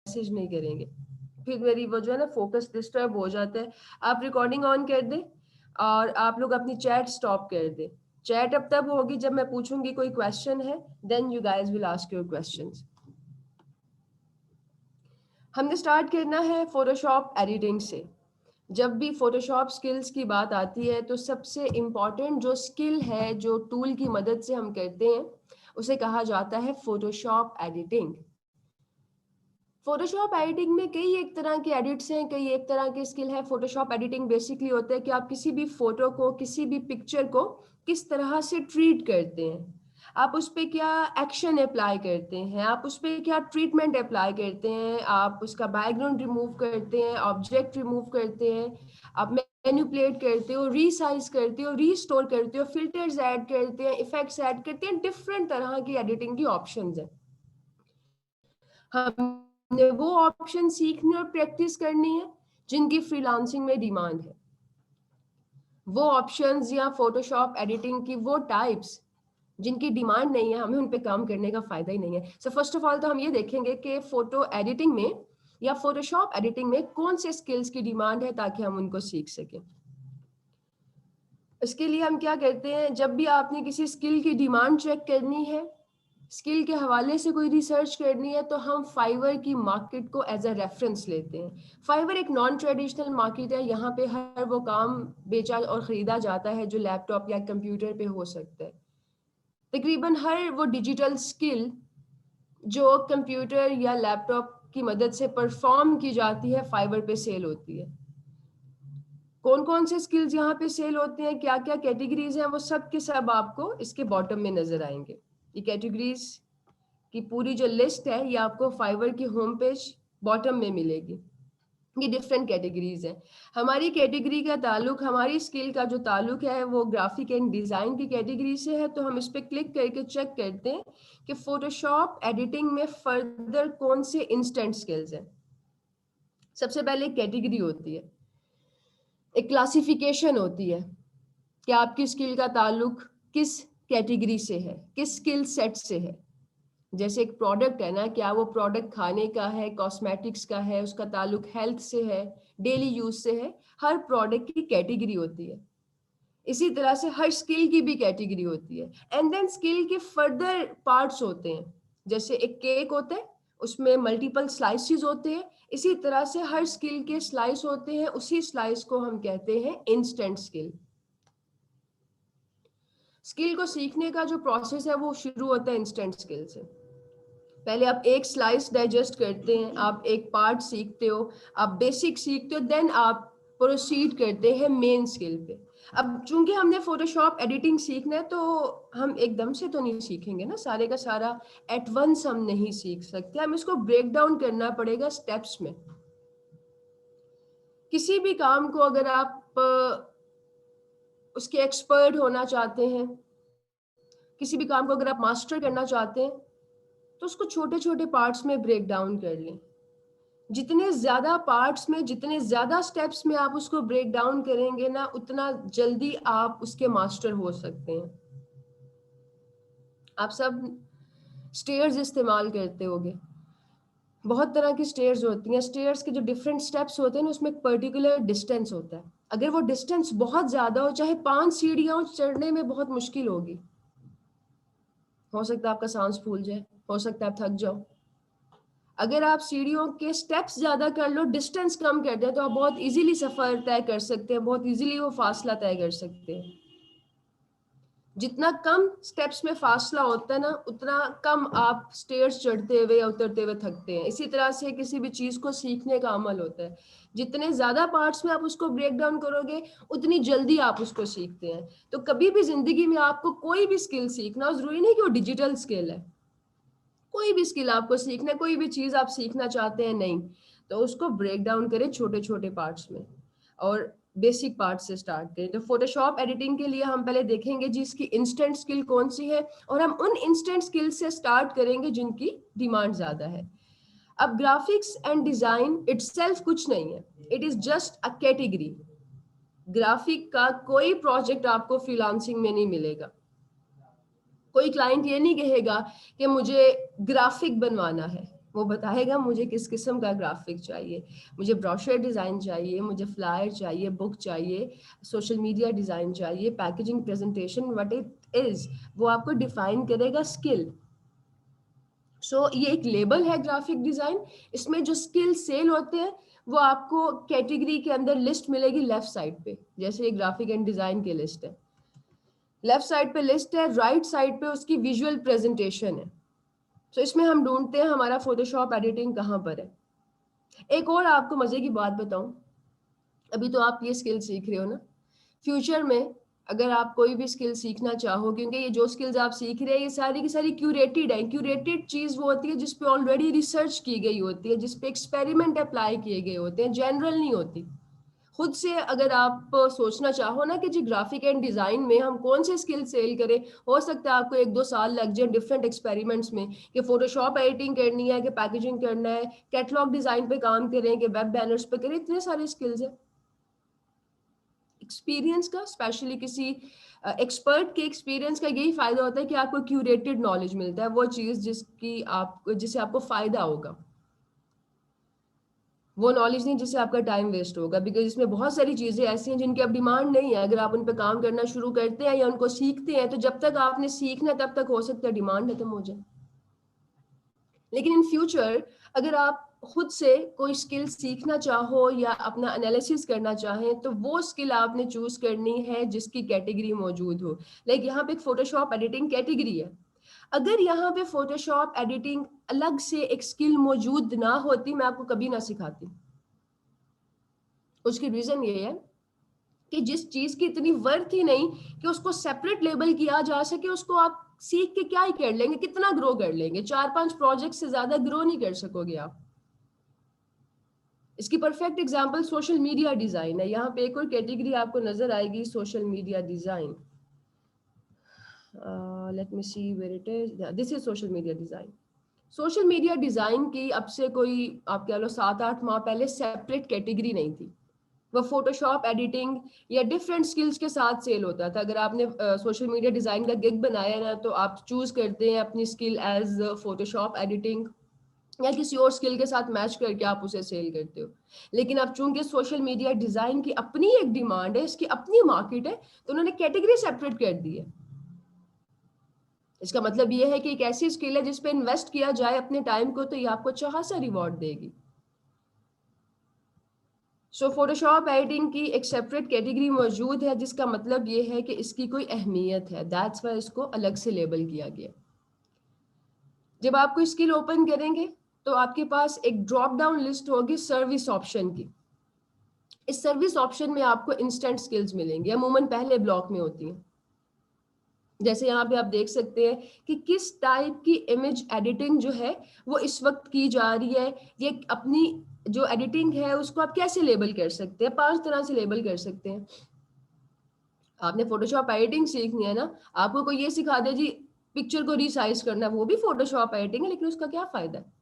Message नहीं करेंगे, फिर मेरी वो जो है ना फोकस डिस्टर्ब हो जाता है। आप रिकॉर्डिंग ऑन कर दें और आप लोग अपनी चैट स्टॉप कर दें। चैट अब तब होगी जब मैं पूछूंगी कोई क्वेश्चन है, then you guys will ask your questions. हमने स्टार्ट करना है फोटोशॉप एडिटिंग से। जब भी फोटोशॉप स्किल्स की बात आती है तो सबसे इम्पॉर्टेंट जो स्किल है, जो टूल की मदद से हम करते हैं, उसे कहा जाता है फोटोशॉप एडिटिंग। फोटोशॉप एडिटिंग में कई एक तरह के एडिट्स हैं, कई एक तरह के स्किल है। फोटोशॉप एडिटिंग बेसिकली होता है कि आप किसी भी फोटो को, किसी भी पिक्चर को किस तरह से ट्रीट करते हैं, आप उस पर क्या एक्शन अप्लाई करते हैं, आप उस पर क्या ट्रीटमेंट अप्लाई करते हैं, आप उसका बैकग्राउंड रिमूव करते हैं, ऑब्जेक्ट रिमूव करते हैं, आप मैनिपुलेट करते हो, रीसाइज करते हो, रीस्टोर करते हो, फिल्टर्स ऐड करते हैं, इफेक्ट्स ऐड करते हैं, डिफरेंट तरह की एडिटिंग की ऑप्शंस हैं। हमने वो ऑप्शन सीखनी और प्रैक्टिस करनी है जिनकी फ्रीलांसिंग में डिमांड है। वो ऑप्शंस या फोटोशॉप एडिटिंग की वो टाइप्स जिनकी डिमांड नहीं है, हमें उन पे काम करने का फायदा ही नहीं है। सो फर्स्ट ऑफ ऑल तो हम ये देखेंगे कि फोटो एडिटिंग में या फोटोशॉप एडिटिंग में कौन से स्किल्स की डिमांड है ताकि हम उनको सीख सकें। इसके लिए हम क्या करते हैं, जब भी आपने किसी स्किल की डिमांड चेक करनी है, स्किल के हवाले से कोई रिसर्च करनी है, तो हम फाइवर की मार्केट को एज अ रेफरेंस लेते हैं। फाइवर एक नॉन ट्रेडिशनल मार्केट है, यहाँ पे हर वो काम बेचा और ख़रीदा जाता है जो लैपटॉप या कंप्यूटर पे हो सकता है। तकरीबन हर वो डिजिटल स्किल जो कंप्यूटर या लैपटॉप की मदद से परफॉर्म की जाती है, फाइवर पे सेल होती है। कौन कौन से स्किल्स यहाँ पे सेल होते हैं, क्या क्या कैटेगरीज हैं, वो सब के सब आपको इसके बॉटम में नजर आएंगे। ये कैटेगरीज की पूरी जो लिस्ट है ये आपको फाइवर की होम पेज बॉटम में मिलेगी। ये डिफरेंट कैटेगरीज हैं। हमारी कैटेगरी का ताल्लुक, हमारी स्किल का जो ताल्लुक है वो ग्राफिक एंड डिजाइन की कैटेगरी से है। तो हम इस पर क्लिक करके चेक करते हैं कि फोटोशॉप एडिटिंग में फर्दर कौन से इंस्टेंट स्किल्स हैं। सबसे पहले कैटेगरी होती है, एक क्लासिफिकेशन होती है कि आपकी स्किल का ताल्लुक किस कैटेगरी से है, किस स्किल सेट से है। जैसे एक प्रोडक्ट है ना, क्या वो प्रोडक्ट खाने का है, कॉस्मेटिक्स का है, उसका ताल्लुक हेल्थ से है, डेली यूज से है। हर प्रोडक्ट की कैटेगरी होती है। इसी तरह से हर स्किल की भी कैटेगरी होती है। एंड देन स्किल के फर्दर पार्ट्स होते हैं। जैसे एक केक होता है, उसमें मल्टीपल स्लाइसेस होते हैं। इसी तरह से हर स्किल के स्लाइस होते हैं, उसी स्लाइस को हम कहते हैं इंस्टेंट स्किल। स्किल को सीखने का जो प्रोसेस है वो शुरू होता है इंस्टेंट स्किल से। पहले आप एक स्लाइस डाइजेस्ट करते हैं, आप एक पार्ट सीखते हो, आप बेसिक सीखते हो, देन आप प्रोसीड करते हैं मेन स्किल पे। अब चूंकि हमने फोटोशॉप एडिटिंग सीखना है तो हम एकदम से तो नहीं सीखेंगे ना, सारे का सारा एट वंस हम नहीं सीख सकते, हम इसको ब्रेक डाउन करना पड़ेगा स्टेप्स में। किसी भी काम को अगर आप उसके एक्सपर्ट होना चाहते हैं, किसी भी काम को अगर आप मास्टर करना चाहते हैं, तो उसको छोटे छोटे पार्ट्स में ब्रेक डाउन कर लें। जितने ज्यादा पार्ट्स में, जितने ज्यादा स्टेप्स में आप उसको ब्रेक डाउन करेंगे ना, उतना जल्दी आप उसके मास्टर हो सकते हैं। आप सब स्टेयर्स इस्तेमाल करते होंगे, बहुत तरह की स्टेयर्स होती हैं। स्टेयर्स के जो डिफरेंट स्टेप्स होते हैं ना, उसमें एक पर्टिकुलर डिस्टेंस होता है। अगर वो डिस्टेंस बहुत ज्यादा हो, चाहे 5 सीढ़ियां हो, चढ़ने में बहुत मुश्किल होगी। हो सकता है आपका सांस फूल जाए, हो सकता है आप थक जाओ। अगर आप सीढ़ियों के स्टेप्स ज्यादा कर लो, डिस्टेंस कम कर दें, तो आप बहुत इजीली सफर तय कर सकते हैं, बहुत इजीली वो फासला तय कर सकते हैं। जितना कम स्टेप्स में फासला होता है ना, उतना कम आप स्टेयर्स चढ़ते हुए या उतरते हुए थकते हैं। इसी तरह से किसी भी चीज को सीखने का अमल होता है, जितने ज्यादा पार्ट्स में आप उसको ब्रेक डाउन करोगे, उतनी जल्दी आप उसको सीखते हैं। तो कभी भी जिंदगी में आपको कोई भी स्किल सीखना, जरूरी नहीं कि वो डिजिटल स्किल है, कोई भी स्किल आपको सीखना है, कोई भी चीज आप सीखना चाहते हैं, नहीं तो उसको ब्रेक डाउन करें छोटे छोटे पार्ट्स में और बेसिक पार्ट से स्टार्ट करें। तो फोटोशॉप एडिटिंग के लिए हम पहले देखेंगे जिसकी इंस्टेंट स्किल कौन सी है, और हम उन इंस्टेंट स्किल से स्टार्ट करेंगे जिनकी डिमांड ज्यादा है। अब ग्राफिक्स एंड डिजाइन इटसेल्फ कुछ नहीं है, it is just a category. Graphic का कोई प्रोजेक्ट आपको फ्रीलांसिंग में नहीं मिलेगा। कोई क्लाइंट ये नहीं कहेगा कि मुझे ग्राफिक बनवाना है, वो बताएगा मुझे किस किस्म का ग्राफिक चाहिए, मुझे ब्रोशर डिज़ाइन चाहिए, मुझे फ्लायर चाहिए, बुक चाहिए, सोशल मीडिया डिज़ाइन चाहिए, packaging, presentation, what it is, वो आपको डिफाइन करेगा स्किल। सो ये एक लेबल है ग्राफिक डिज़ाइन। इसमें जो स्किल सेल होते हैं वो आपको कैटेगरी के अंदर लिस्ट मिलेगी लेफ्ट साइड पे, जैसे ये ग्राफिक एंड डिज़ाइन की लिस्ट है, लेफ्ट साइड पे लिस्ट है, राइट साइड पे उसकी विजुअल प्रेजेंटेशन है। सो इसमें हम ढूंढते हैं हमारा फोटोशॉप एडिटिंग कहाँ पर है। एक और आपको मजे की बात बताऊं, अभी तो आप ये स्किल सीख रहे हो ना, फ्यूचर में अगर आप कोई भी स्किल सीखना चाहो, क्योंकि ये जो स्किल्स आप सीख रहे हैं ये सारी की सारी क्यूरेटेड है। क्यूरेटेड चीज वो होती है जिस पे ऑलरेडी रिसर्च की गई होती है, जिस पे एक्सपेरिमेंट अप्लाई किए गए होते हैं, जनरल नहीं होती। खुद से अगर आप सोचना चाहो ना कि जी ग्राफिक एंड डिजाइन में हम कौन से स्किल सेल करें, हो सकता है आपको 1-2 साल लग जाए डिफरेंट एक्सपेरिमेंट्स में, कि फोटोशॉप एडिटिंग करनी है, कि पैकेजिंग करना है, कैटलॉग डिजाइन पे काम करें, कि वेब बैनर्स पे करें, इतने सारे स्किल्स हैं। एक्सपीरियंस का, स्पेशली किसी एक्सपर्ट के एक्सपीरियंस का यही फायदा होता है कि आपको क्यूरेटेड नॉलेज मिलता है, वो चीज जिससे आपको फायदा होगा, वो नॉलेज नहीं जिससे आपका टाइम वेस्ट होगा। बिकॉज इसमें बहुत सारी चीजें ऐसी हैं जिनकी अब डिमांड नहीं है। अगर आप उन पर काम करना शुरू करते हैं या उनको सीखते हैं, तो जब तक आपने सीखना तब तक हो सकता है डिमांड खत्म हो जाए। लेकिन इन फ्यूचर अगर आप खुद से कोई स्किल सीखना चाहो या अपना एनालिसिस करना चाहें, तो वो स्किल आपने चूज करनी है जिसकी कैटेगरी मौजूद हो। लाइक यहाँ पे एक फोटोशॉप एडिटिंग कैटेगरी है, अगर यहाँ पे फोटोशॉप एडिटिंग अलग से एक स्किल मौजूद ना होती, मैं आपको कभी ना सिखाती। उसकी रीजन ये है कि जिस चीज की इतनी वर्थ ही नहीं कि उसको सेपरेट लेबल किया जा सके, उसको आप सीख के क्या ही कर लेंगे, कितना ग्रो कर लेंगे, 4-5 प्रोजेक्ट से ज्यादा ग्रो नहीं कर सकोगे आप। इसकी perfect example social media design है। यहाँ पे एक और कैटेगरी आपको नजर आएगी, social media design. Let me see where it is, this is social media design. Social media design की अब से कोई आप कह लो 7-8 माह पहले सेपरेट कैटेगरी नहीं थी। वो फोटोशॉप एडिटिंग या डिफरेंट स्किल्स के साथ सेल होता था। अगर आपने सोशल मीडिया डिजाइन का गिग बनाया ना, तो आप चूज करते हैं अपनी स्किल एज फोटोशॉप एडिटिंग या किसी और स्किल के साथ मैच करके आप उसे सेल करते हो। लेकिन अब चूंकि सोशल मीडिया डिजाइन की अपनी एक डिमांड है, इसकी अपनी मार्केट है, तो उन्होंने कैटेगरी सेपरेट कर दी है। इसका मतलब ये है कि एक ऐसी स्किल है जिस पे इन्वेस्ट किया जाए अपने टाइम को, तो ये आपको अच्छा सा रिवॉर्ड देगी। सो फोटोशॉप एडिटिंग की एक सेपरेट कैटेगरी मौजूद है, जिसका मतलब ये है कि इसकी कोई अहमियत है, दैट्स वाई इसको अलग से लेबल किया गया। जब आप कोई स्किल ओपन करेंगे तो आपके पास एक ड्रॉप डाउन लिस्ट होगी सर्विस ऑप्शन की। इस सर्विस ऑप्शन में आपको इंस्टेंट स्किल्स मिलेंगी, अमूमन पहले ब्लॉक में होती हैं। जैसे यहाँ पे आप देख सकते हैं कि किस टाइप की इमेज एडिटिंग जो है वो इस वक्त की जा रही है। ये अपनी जो एडिटिंग है उसको आप कैसे लेबल कर सकते हैं, 5 तरह से लेबल कर सकते हैं। आपने फोटोशॉप एडिटिंग सीखनी है ना, आपको कोई ये सिखा दे जी पिक्चर को रिसाइज करना, वो भी फोटोशॉप एडिटिंग है, लेकिन उसका क्या फायदा है।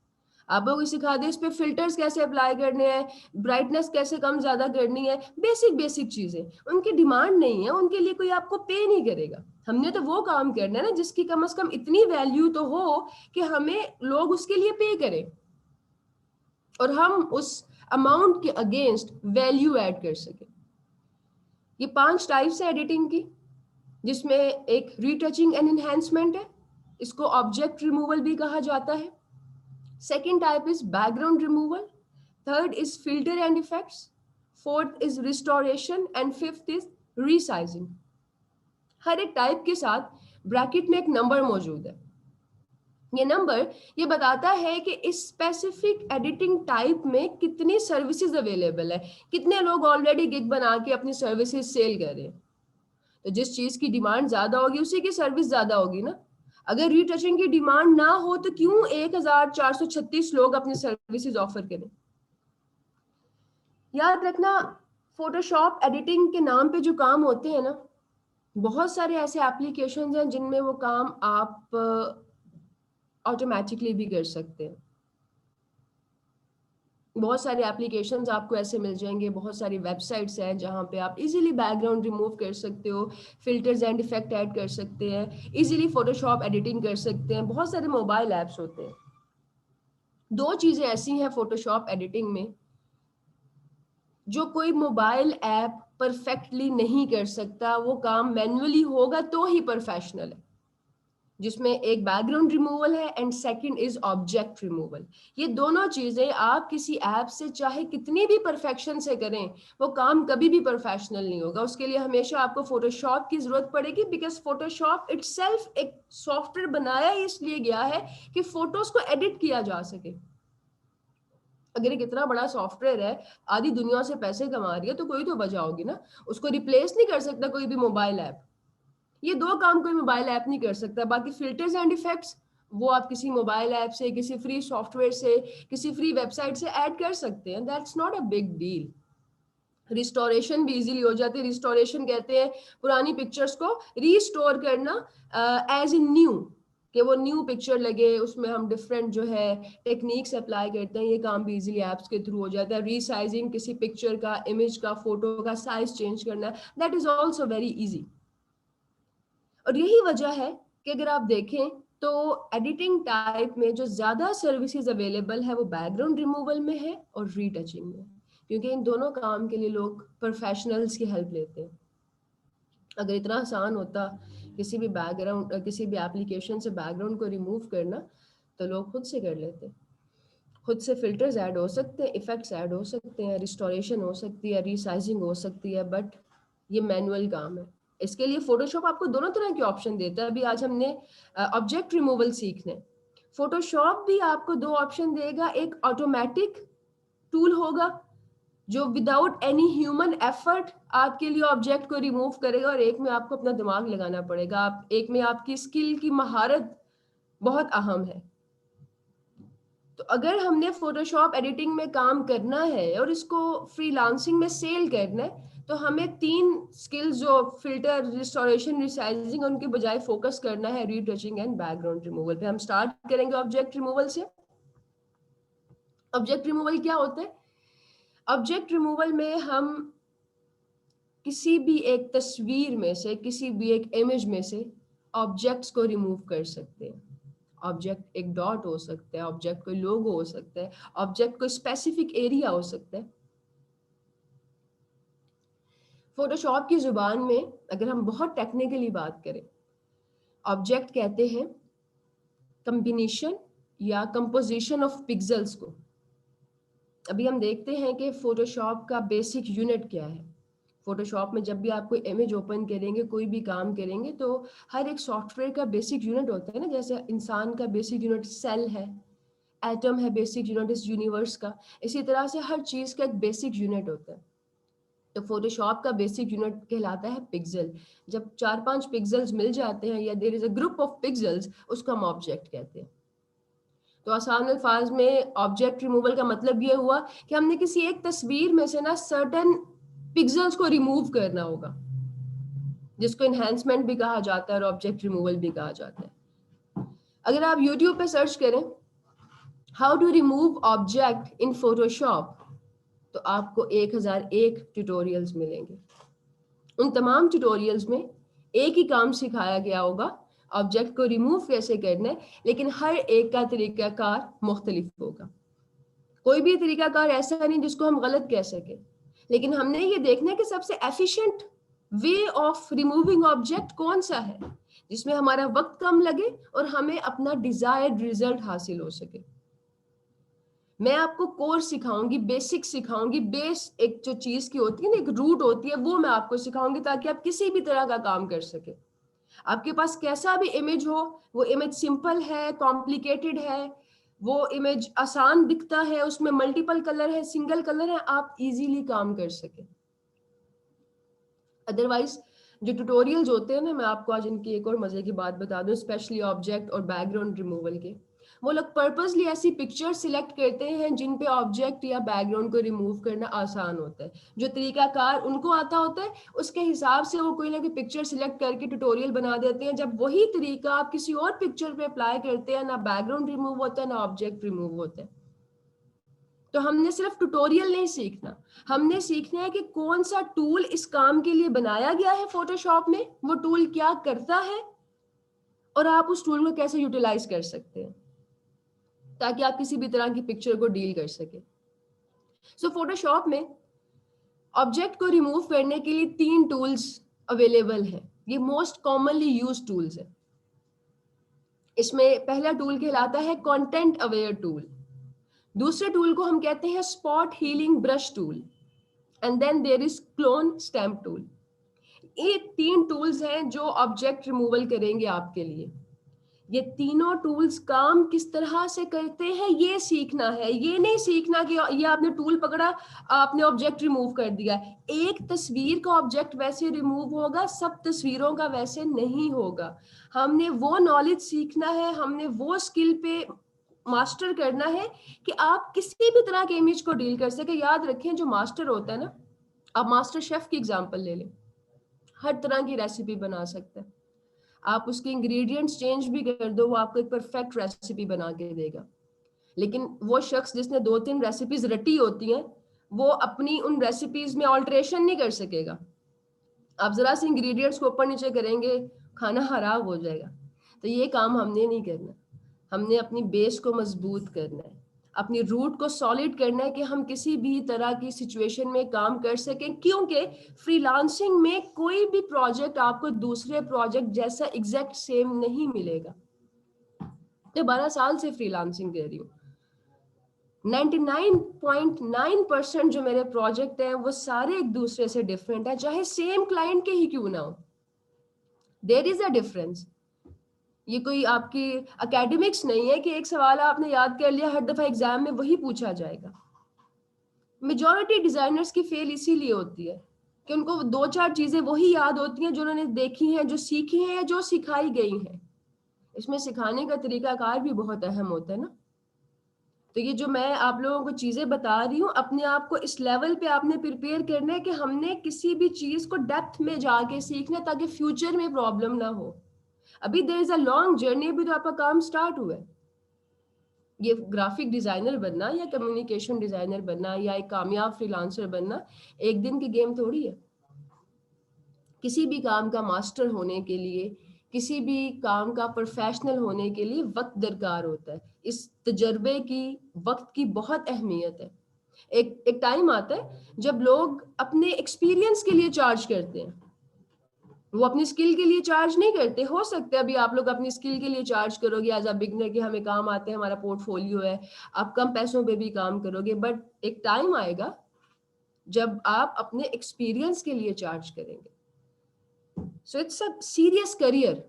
आपको कोई सिखा दे इस पे फिल्टर्स कैसे अप्लाई करने हैं, ब्राइटनेस कैसे कम ज्यादा करनी है, बेसिक बेसिक चीजें, उनकी डिमांड नहीं है, उनके लिए कोई आपको पे नहीं करेगा। हमने तो वो काम करना है ना जिसकी कम से कम इतनी वैल्यू तो हो कि हमें लोग उसके लिए पे करें और हम उस अमाउंट के अगेंस्ट वैल्यू ऐड कर सके। ये 5 टाइप्स है एडिटिंग की, जिसमें एक रीटचिंग एंड एनहेंसमेंट है, इसको ऑब्जेक्ट रिमूवल भी कहा जाता है। Second type is background removal, third is filter and effects, fourth is restoration and fifth is resizing. हर एक टाइप के साथ ब्रैकेट में एक नंबर मौजूद है। ये नंबर ये बताता है कि इस स्पेसिफिक एडिटिंग टाइप में कितनी सर्विसेज अवेलेबल है, कितने लोग ऑलरेडी गिग बना के अपनी सर्विसेज सेल कर रहे हैं। तो जिस चीज की डिमांड ज्यादा होगी उसी की सर्विस ज्यादा होगी ना। अगर रीटचिंग की डिमांड ना हो तो क्यों 1436 लोग अपनी सर्विसेज ऑफर करें। याद रखना, फोटोशॉप एडिटिंग के नाम पे जो काम होते हैं ना, बहुत सारे ऐसे एप्लीकेशंस हैं जिनमें वो काम आप ऑटोमेटिकली भी कर सकते हैं। बहुत सारे एप्लीकेशंस आपको ऐसे मिल जाएंगे, बहुत सारी वेबसाइट्स हैं जहाँ पे आप इजीली बैकग्राउंड रिमूव कर सकते हो, फिल्टर्स एंड इफेक्ट ऐड कर सकते हैं, इजीली फोटोशॉप एडिटिंग कर सकते हैं। बहुत सारे मोबाइल ऐप्स होते हैं। दो चीजें ऐसी हैं फोटोशॉप एडिटिंग में जो कोई मोबाइल ऐप परफेक्टली नहीं कर सकता, वो काम मैन्युअली होगा तो ही प्रोफेशनल है, जिसमें एक बैकग्राउंड रिमूवल है and second is object removal. ये दोनों चीजें आप किसी ऐप से चाहे कितनी भी परफेक्शन से करें, वो काम कभी भी प्रोफेशनल नहीं होगा। उसके लिए हमेशा आपको फोटोशॉप की जरूरत पड़ेगी, बिकॉज फोटोशॉप इटसेल्फ एक सॉफ्टवेयर बनाया ही इसलिए गया है कि फोटोज को एडिट किया जा सके। अगर एक इतना बड़ा सॉफ्टवेयर है, आधी दुनिया से पैसे कमा रही है, तो कोई तो वजह होगी ना। उसको रिप्लेस नहीं कर सकता कोई भी मोबाइल ऐप। ये दो काम कोई मोबाइल ऐप नहीं कर सकता। बाकी फिल्टर्स एंड इफेक्ट्स वो आप किसी मोबाइल ऐप से, किसी फ्री सॉफ्टवेयर से, किसी फ्री वेबसाइट से ऐड कर सकते हैं। That's not a big deal. Restoration भी इजीली हो जाती है। रिस्टोरेशन कहते हैं पुरानी पिक्चर्स को रीस्टोर करना एज इन न्यू, कि वो न्यू पिक्चर लगे, उसमें हम डिफरेंट जो है टेक्निक्स अप्लाई करते हैं। ये काम भी इजीली ऐप्स के थ्रू हो जाता है। रीसाइजिंग किसी पिक्चर का, इमेज का, फोटो का साइज चेंज करना, that is also very easy. और यही वजह है कि अगर आप देखें तो एडिटिंग टाइप में जो ज्यादा सर्विसेज अवेलेबल है वो बैकग्राउंड रिमूवल में है और रीटचिंग में, क्योंकि इन दोनों काम के लिए लोग प्रोफेशनल्स की हेल्प लेते हैं। अगर इतना आसान होता किसी भी बैकग्राउंड, किसी भी एप्लीकेशन से बैकग्राउंड को रिमूव करना, तो लोग खुद से कर लेते। खुद से फिल्टर्स ऐड हो सकते हैं, इफेक्ट्स ऐड हो सकते हैं, रिस्टोरेशन हो सकती है, रीसाइजिंग हो सकती है, बट ये मैनुअल काम है। इसके लिए फोटोशॉप आपको दोनों तरह के ऑप्शन देता है। अभी आज हमने ऑब्जेक्ट रिमूवल सीखने, फोटोशॉप भी आपको दो ऑप्शन देगा। एक ऑटोमेटिक टूल होगा जो विदाउट एनी ह्यूमन एफर्ट आपके लिए ऑब्जेक्ट को रिमूव करेगा, और एक में आपको अपना दिमाग लगाना पड़ेगा। आप एक में आपकी स्किल की महारत बहुत अहम है। तो अगर हमने फोटोशॉप एडिटिंग में काम करना है और इसको फ्रीलांसिंग में सेल करना है, तो हमें तीन स्किल्स जो फिल्टर, रिस्टोरेशन, रिसाइजिंग, उनके बजाय फोकस करना है रीटचिंग एंड बैकग्राउंड रिमूवल पे। हम स्टार्ट करेंगे ऑब्जेक्ट रिमूवल से। ऑब्जेक्ट रिमूवल क्या होता है? ऑब्जेक्ट रिमूवल में हम किसी भी एक तस्वीर में से, किसी भी एक इमेज में से ऑब्जेक्ट्स को रिमूव कर सकते हैं। ऑब्जेक्ट एक डॉट हो सकता है, ऑब्जेक्ट कोई लोगो हो सकता है, ऑब्जेक्ट कोई स्पेसिफिक एरिया हो सकता है। फोटोशॉप की जुबान में अगर हम बहुत टेक्निकली बात करें, ऑब्जेक्ट कहते हैं कॉम्बिनेशन या कंपोजिशन ऑफ पिक्सेल्स को। अभी हम देखते हैं कि फोटोशॉप का बेसिक यूनिट क्या है। फोटोशॉप में जब भी आप कोई इमेज ओपन करेंगे, कोई भी काम करेंगे, तो हर एक सॉफ्टवेयर का बेसिक यूनिट होता है ना। जैसे इंसान का बेसिक यूनिट सेल है, एटम है बेसिक यूनिट इस यूनिवर्स का, इसी तरह से हर चीज का एक बेसिक यूनिट होता है। तो फोटोशॉप का बेसिक यूनिट कहलाता है पिक्सल। जब 4-5 पिक्सल्स मिल जाते हैं या there is a group of pixels, उसको हम ऑब्जेक्ट कहते हैं। तो आसान अल्फाज में ऑब्जेक्ट रिमूवल का मतलब ये हुआ कि हमने किसी एक तस्वीर में से ना सर्टेन पिक्सल्स को रिमूव करना होगा, जिसको इन्हेंसमेंट भी कहा जाता है और ऑब्जेक्ट रिमूवल भी कहा जाता है। अगर आप YouTube पे सर्च करें how to remove object in Photoshop, तो आपको 1001 ट्यूटोरियल्स मिलेंगे। उन तमाम ट्यूटोरियल्स में एक ही काम सिखाया गया होगा, ऑब्जेक्ट को रिमूव कैसे करना है, लेकिन हर एक का तरीकाकार मुख्तलिफ होगा। कोई भी तरीकाकार ऐसा नहीं जिसको हम गलत कह सके, लेकिन हमने ये देखना है कि सबसे efficient way of removing object कौन सा है, जिसमें हमारा वक्त कम लगे और हमें अपना डिजायर्ड रिजल्ट हासिल हो सके। मैं आपको कोर्स सिखाऊंगी, बेसिक सिखाऊंगी, बेस एक जो चीज की होती है ना, एक रूट होती है, वो मैं आपको सिखाऊंगी ताकि आप किसी भी तरह का काम कर सके। आपके पास कैसा भी इमेज हो, वो इमेज सिंपल है, कॉम्प्लिकेटेड है, वो इमेज आसान दिखता है, उसमें मल्टीपल कलर है, सिंगल कलर है, आप इजीली काम कर सके। अदरवाइज जो ट्यूटोरियल्स होते हैं ना, मैं आपको आज इनकी एक और मजे की बात बता दूं, स्पेशली ऑब्जेक्ट और बैकग्राउंड रिमूवल के। वो लोग पर्पसली ऐसी पिक्चर सिलेक्ट करते हैं जिन पे ऑब्जेक्ट या बैकग्राउंड को रिमूव करना आसान होता है। जो तरीकाकार उनको आता होता है, उसके हिसाब से वो कोई ना कोई पिक्चर सिलेक्ट करके ट्यूटोरियल बना देते हैं। जब वही तरीका आप किसी और पिक्चर पे अप्लाई करते हैं, ना बैकग्राउंड रिमूव होता है, ना ऑब्जेक्ट रिमूव होता है। तो हमने सिर्फ ट्यूटोरियल नहीं सीखना, हमने सीखना है कि कौन सा टूल इस काम के लिए बनाया गया है फोटोशॉप में, वो टूल क्या करता है, और आप उस टूल को कैसे यूटिलाइज कर सकते हैं। ताकि आप किसी भी तरह की पिक्चर को डील कर सके। सो फोटोशॉप में ऑब्जेक्ट को रिमूव करने के लिए 3 टूल्स अवेलेबल हैं। ये मोस्ट कॉमनली यूज टूल्स है। इसमें पहला टूल कहलाता है कंटेंट अवेयर टूल, दूसरे टूल को हम कहते हैं spot healing brush tool, and then there is clone stamp tool. ये 3 टूल्स हैं जो ऑब्जेक्ट रिमूवल करेंगे आपके लिए। ये तीनों टूल्स काम किस तरह से करते हैं ये सीखना है। ये नहीं सीखना कि ये आपने टूल पकड़ा, आपने ऑब्जेक्ट रिमूव कर दिया। एक तस्वीर का ऑब्जेक्ट वैसे रिमूव होगा, सब तस्वीरों का वैसे नहीं होगा। हमने वो नॉलेज सीखना है, हमने वो स्किल पे मास्टर करना है कि आप किसी भी तरह के इमेज को डील कर सके। याद रखें, जो मास्टर होता है ना, आप मास्टर शेफ की एग्जांपल ले लें, हर तरह की रेसिपी बना सकता है। आप उसके इंग्रेडिएंट्स चेंज भी कर दो, वो आपको एक परफेक्ट रेसिपी बना के देगा। लेकिन वो शख्स जिसने 2-3 रेसिपीज रटी होती हैं, वो अपनी उन रेसिपीज में ऑल्ट्रेशन नहीं कर सकेगा। आप जरा से इंग्रेडिएंट्स को ऊपर नीचे करेंगे, खाना खराब हो जाएगा। तो ये काम हमने नहीं करना। हमने अपनी बेस को मजबूत करना है, अपनी रूट को सॉलिड करना है कि हम किसी भी तरह की सिचुएशन में काम कर सकें। क्योंकि फ्रीलांसिंग में कोई भी प्रोजेक्ट आपको दूसरे प्रोजेक्ट जैसा एग्जैक्ट सेम नहीं मिलेगा। मैं 12 साल से फ्रीलांसिंग कर रही हूँ। 99.9% जो मेरे प्रोजेक्ट हैं वो सारे एक दूसरे से डिफरेंट है, चाहे सेम क्लाइंट के ही क्यों ना हो। There is a difference. ये कोई आपकी एकेडमिक्स नहीं है कि एक सवाल आपने याद कर लिया, हर दफा एग्जाम में वही पूछा जाएगा। मेजॉरिटी डिजाइनर्स की फेल इसीलिए होती है कि उनको 2-4 चीजें वही याद होती हैं जो उन्होंने देखी हैं, जो सीखी हैं या जो सिखाई गई हैं। इसमें सिखाने का तरीकाकार भी बहुत अहम होता है ना। तो ये जो मैं आप लोगों को चीजें बता रही हूँ, अपने आप को इस लेवल पे आपने प्रिपेयर करना है कि हमने किसी भी चीज को डेप्थ में जाके सीखना, ताकि फ्यूचर में प्रॉब्लम ना हो। अभी there is a long journey, अभी तो आपका काम स्टार्ट हुआ है। ये ग्राफिक डिजाइनर बनना या कम्युनिकेशन डिजाइनर बनना या एक कामयाब फ्रीलांसर बनना एक दिन की गेम थोड़ी है। किसी भी काम का मास्टर होने के लिए, किसी भी काम का प्रोफेशनल होने के लिए वक्त दरकार होता है। इस तजर्बे की, वक्त की बहुत अहमियत है। एक टाइम आता है जब लोग अपने एक्सपीरियंस के लिए चार्ज करते हैं, वो अपनी स्किल के लिए चार्ज नहीं करते। हो सकता है अभी आप लोग अपनी स्किल के लिए चार्ज करोगे एज अ बिगनर कि हमें काम आते हैं, हमारा पोर्टफोलियो है, आप कम पैसों पे भी काम करोगे। बट एक टाइम आएगा जब आप अपने एक्सपीरियंस के लिए चार्ज करेंगे। So it's a serious career.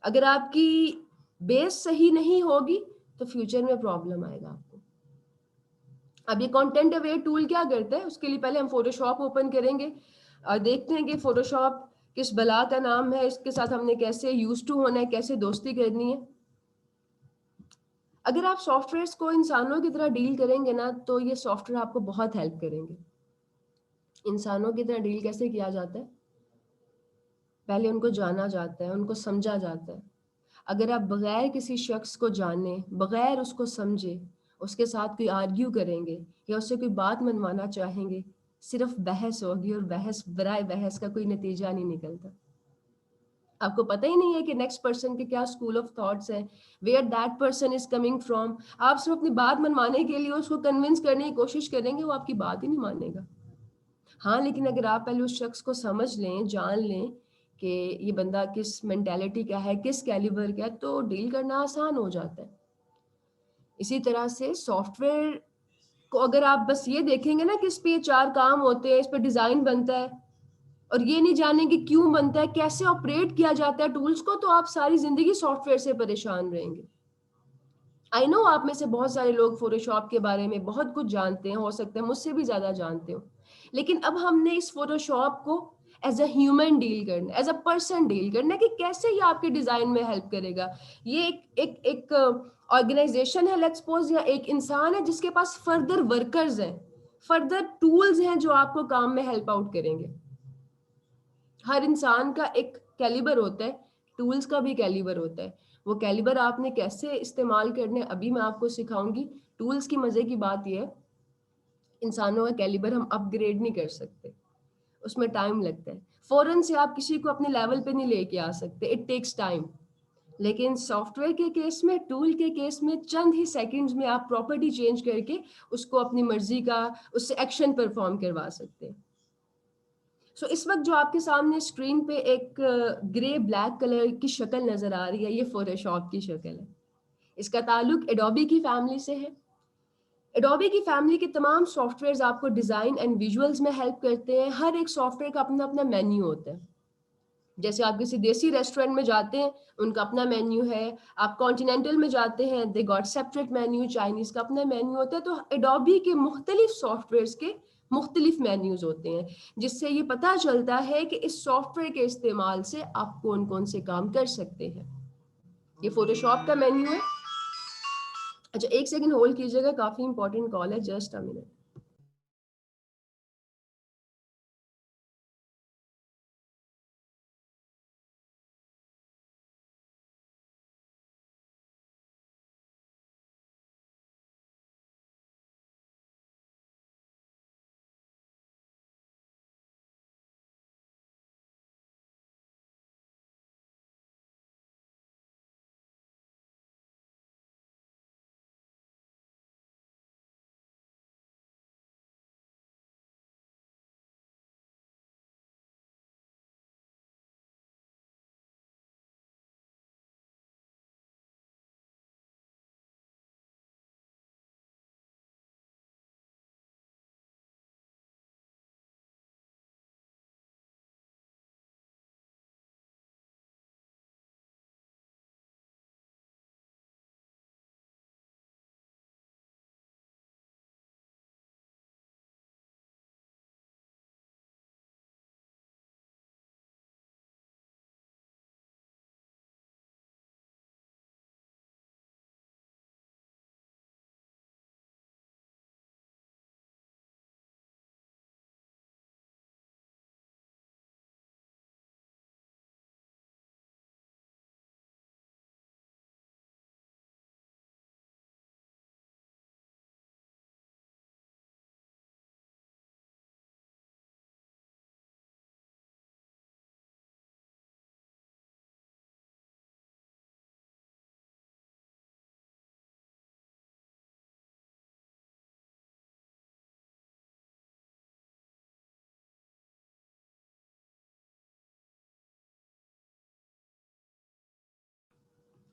अगर आपकी बेस सही नहीं होगी तो फ्यूचर में प्रॉब्लम आएगा आपको। अब ये कंटेंट अवेयर टूल क्या करता है, उसके लिए पहले हम फोटोशॉप ओपन करेंगे और देखते हैं कि फोटोशॉप किस बला का नाम है, इसके साथ हमने कैसे यूज टू होना है, कैसे दोस्ती करनी है। अगर आप सॉफ्टवेयर्स को इंसानों की तरह डील करेंगे ना, तो ये सॉफ्टवेयर आपको बहुत हेल्प करेंगे। इंसानों की तरह डील कैसे किया जाता है? पहले उनको जाना जाता है, उनको समझा जाता है। अगर आप बगैर किसी शख्स को जाने, बगैर उसको समझे, उसके साथ कोई आर्ग्यू करेंगे या उससे कोई बात मनवाना चाहेंगे, सिर्फ बहस होगी और बहस बराए बहस का कोई नतीजा नहीं निकलता। आपको पता ही नहीं है कि नेक्स्ट पर्सन के क्या स्कूल ऑफ थॉट्स है, where that person is coming from. आप सिर्फ अपनी बात मनवाने के लिए उसको कन्विंस करने की कोशिश करेंगे, वो आपकी बात ही नहीं मानेगा। हाँ, लेकिन अगर आप पहले उस शख्स को समझ लें, जान लें कि ये बंदा किस मेंटालिटी का है, किस कैलिबर का है, तो डील करना आसान हो जाता है। इसी तरह से सॉफ्टवेयर को अगर आप बस ये देखेंगे ना कि इस पे 4 काम होते हैं, इस पे डिजाइन बनता है, और ये नहीं जानेंगे क्यों बनता है, कैसे ऑपरेट किया जाता है टूल्स को, तो आप सारी जिंदगी सॉफ्टवेयर से परेशान रहेंगे। आई नो आप में से बहुत सारे लोग फोटोशॉप के बारे में बहुत कुछ जानते हैं, हो सकता है मुझसे भी ज्यादा जानते हो। लेकिन अब हमने इस फोटोशॉप को एज अ ह्यूमन डील करना, एज अ पर्सन डील करना, कि कैसे ये आपके डिजाइन में हेल्प करेगा। ये एक ऑर्गेनाइजेशन है, लेट्स सपोज, या एक इंसान है जिसके पास फर्दर वर्कर्स हैं, फर्दर टूल्स हैं जो आपको काम में हेल्प आउट करेंगे। हर इंसान का एक कैलिबर होता है, टूल्स का भी कैलिबर होता है। वो कैलिबर आपने कैसे इस्तेमाल करने, अभी मैं आपको सिखाऊंगी। टूल्स की मजे की बात यह है, इंसानों का कैलिबर हम अपग्रेड नहीं कर सकते, उसमें टाइम लगता है। फौरन से आप किसी को अपने लेवल पे नहीं लेके आ सकते, इट टेक्स टाइम। लेकिन सॉफ्टवेयर के केस में, टूल के केस में चंद ही सेकंड्स में आप प्रॉपर्टी चेंज करके उसको अपनी मर्जी का उससे एक्शन परफॉर्म करवा सकते हैं। सो इस वक्त जो आपके सामने स्क्रीन पे एक ग्रे ब्लैक कलर की शक्ल नजर आ रही है, ये फोटोशॉप की शक्ल है। इसका ताल्लुक एडोबी की फैमिली से है। एडोबी की फैमिली के तमाम सॉफ्टवेयर्स आपको डिजाइन एंड विजुअल्स में हेल्प करते हैं। हर एक सॉफ्टवेयर का अपना अपना मेन्यू होता है। जैसे आप किसी देसी रेस्टोरेंट में जाते हैं, उनका अपना मेन्यू है। आप कॉन्टिनेंटल में जाते हैं, they got separate menu. Chinese का अपना मेन्यू होता है। तो एडोबी के मुख्तलिफ सॉफ्टवेयर्स के मुख्तलिफ मेन्यूज होते हैं, जिससे ये पता चलता है कि इस सॉफ्टवेयर के इस्तेमाल से आप कौन कौन से काम कर सकते हैं। ये फोटोशॉप का मेन्यू है। अच्छा, एक सेकंड होल्ड कीजिएगा, काफी इंपॉर्टेंट कॉल है, जस्ट अ मिनट।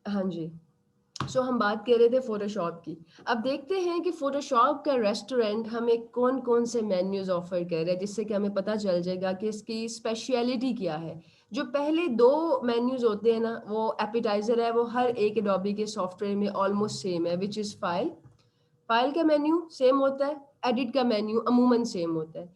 हाँ जी। हम बात कर रहे थे फोटोशॉप की। अब देखते हैं कि फोटोशॉप का रेस्टोरेंट हमें कौन कौन से मेन्यूज ऑफर कर रहा है, जिससे कि हमें पता चल जाएगा कि इसकी स्पेशलिटी क्या है। जो पहले दो मेन्यूज होते हैं ना, वो एपिटाइजर है, वो हर एक एडोबी के सॉफ्टवेयर में ऑलमोस्ट सेम है, विच इज फाइल। फाइल का मेन्यू सेम होता है, एडिट का मेन्यू अमूमन सेम होता है।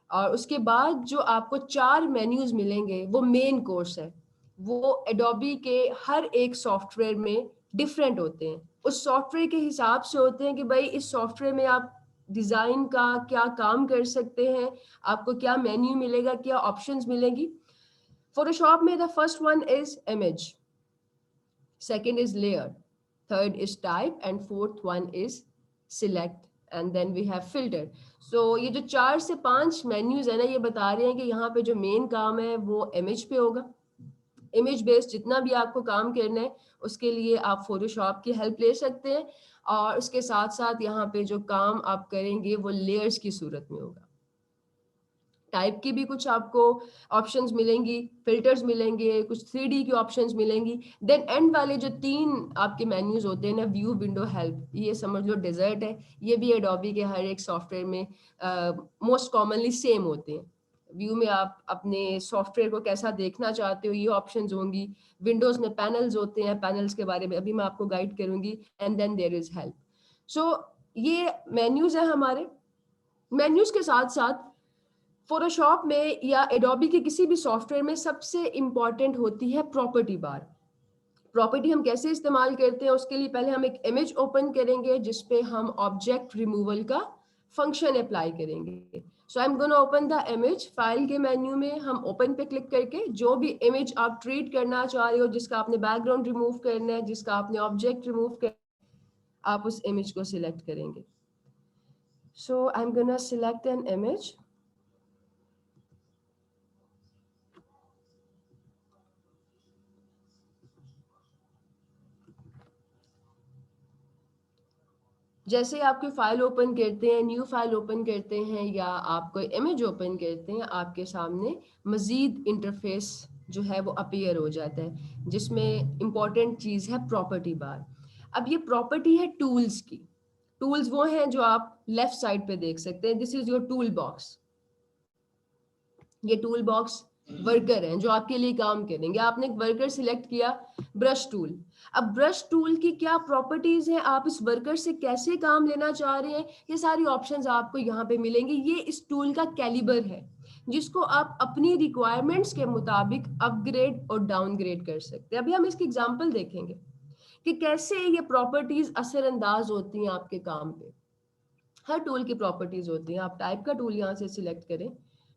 और उसके बाद जो आपको चार मेन्यूज मिलेंगे वो मेन कोर्स है। वो एडोबी के हर एक सॉफ्टवेयर में डिफरेंट होते हैं। उस सॉफ्टवेयर के हिसाब से होते हैं कि भाई इस सॉफ्टवेयर में आप डिजाइन का क्या काम कर सकते हैं, आपको क्या मेन्यू मिलेगा, क्या ऑप्शंस मिलेंगी। फोटोशॉप में the first one is image, second is layer, third is type, and fourth one is select, and then we have filter. So ये जो 4 से 5 मेन्यूज है ना, ये बता रहे हैं कि यहाँ पे जो मेन काम है वो इमेज पे होगा। इमेज बेस्ड जितना भी आपको काम करना है उसके लिए आप फोटोशॉप की हेल्प ले सकते हैं। और उसके साथ साथ यहाँ पे जो काम आप करेंगे वो लेयर्स की सूरत में होगा। टाइप की भी कुछ आपको ऑप्शंस मिलेंगी, फिल्टर्स मिलेंगे, कुछ 3D की ऑप्शंस मिलेंगी। देन एंड वाले जो 3 आपके मेन्यूज होते हैं ना, व्यू, विंडो, हेल्प, ये समझ लो डेजर्ट है। ये भी एडोबी के हर एक सॉफ्टवेयर में मोस्ट कॉमनली सेम होते हैं। व्यू में आप अपने सॉफ्टवेयर को कैसा देखना चाहते हो, ये ऑप्शंस होंगी। विंडोज में पैनल्स होते हैं, पैनल्स के बारे में अभी मैं आपको गाइड करूंगी। And then there is help. So ये मेन्यूज है हमारे। मेन्यूज के साथ साथ फोटोशॉप में या एडोबी के किसी भी सॉफ्टवेयर में सबसे इंपॉर्टेंट होती है प्रॉपर्टी बार। प्रॉपर्टी हम कैसे इस्तेमाल करते हैं, उसके लिए पहले हम एक इमेज ओपन करेंगे जिसपे हम ऑब्जेक्ट रिमूवल का फंक्शन अप्लाई करेंगे। So I am gonna open the image. File के मेन्यू में हम ओपन पे क्लिक करके जो भी इमेज आप ट्रीट करना चाह रहे हो, जिसका आपने बैकग्राउंड रिमूव करना है, जिसका आपने ऑब्जेक्ट रिमूव करना है, आप उस इमेज को सिलेक्ट करेंगे। So I am gonna select an image. जैसे ही आप कोई फाइल ओपन करते हैं, न्यू फाइल ओपन करते हैं या आप कोई इमेज ओपन करते हैं, आपके सामने मजीद इंटरफेस जो है वो अपीयर हो जाता है, जिसमें इम्पॉर्टेंट चीज़ है प्रॉपर्टी बार। अब ये प्रॉपर्टी है टूल्स की। टूल्स वो हैं जो आप लेफ्ट साइड पे देख सकते हैं, this is your tool box. ये टूल बॉक्स वर्कर हैं जो आपके लिए काम करेंगे। आपने एक वर्कर सिलेक्ट किया, ब्रश टूल। अब ब्रश टूल की क्या प्रॉपर्टीज हैं, आप इस वर्कर से कैसे काम लेना चाह रहे हैं, ये सारी ऑप्शंस आपको यहाँ पे मिलेंगे। ये इस टूल का कैलिबर है जिसको आप अपनी रिक्वायरमेंट्स के मुताबिक अपग्रेड और डाउनग्रेड कर सकते हैं। अभी हम इसकी एग्जांपल देखेंगे कि कैसे ये प्रॉपर्टीज असरअंदाज होती हैं आपके काम पे। हर टूल की प्रॉपर्टीज होती हैं। आप टाइप का टूल यहाँ से सिलेक्ट करें,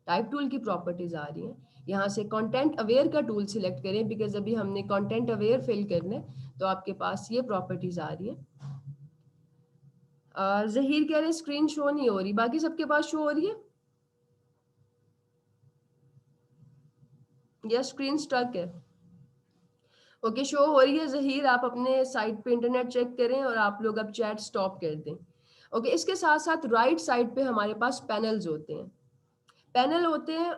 टाइप टूल की प्रॉपर्टीज आ रही हैं। यहाँ से कंटेंट अवेयर का टूल सिलेक्ट करें, बिकॉज अभी हमने कंटेंट अवेयर फिल करना है, तो आपके पास ये प्रॉपर्टीज आ रही है। जहीर कह रहे हैं स्क्रीन शो नहीं हो रही, बाकी सबके पास शो हो रही है या स्क्रीन स्टक है? ओके, शो हो रही है जहीर। आप अपने साइट पे इंटरनेट चेक करें और आप लोग अब चैट स्टॉप कर दें। ओके, इसके साथ साथ राइट साइड पे हमारे पास पैनल्स होते हैं। पैनल होते हैं,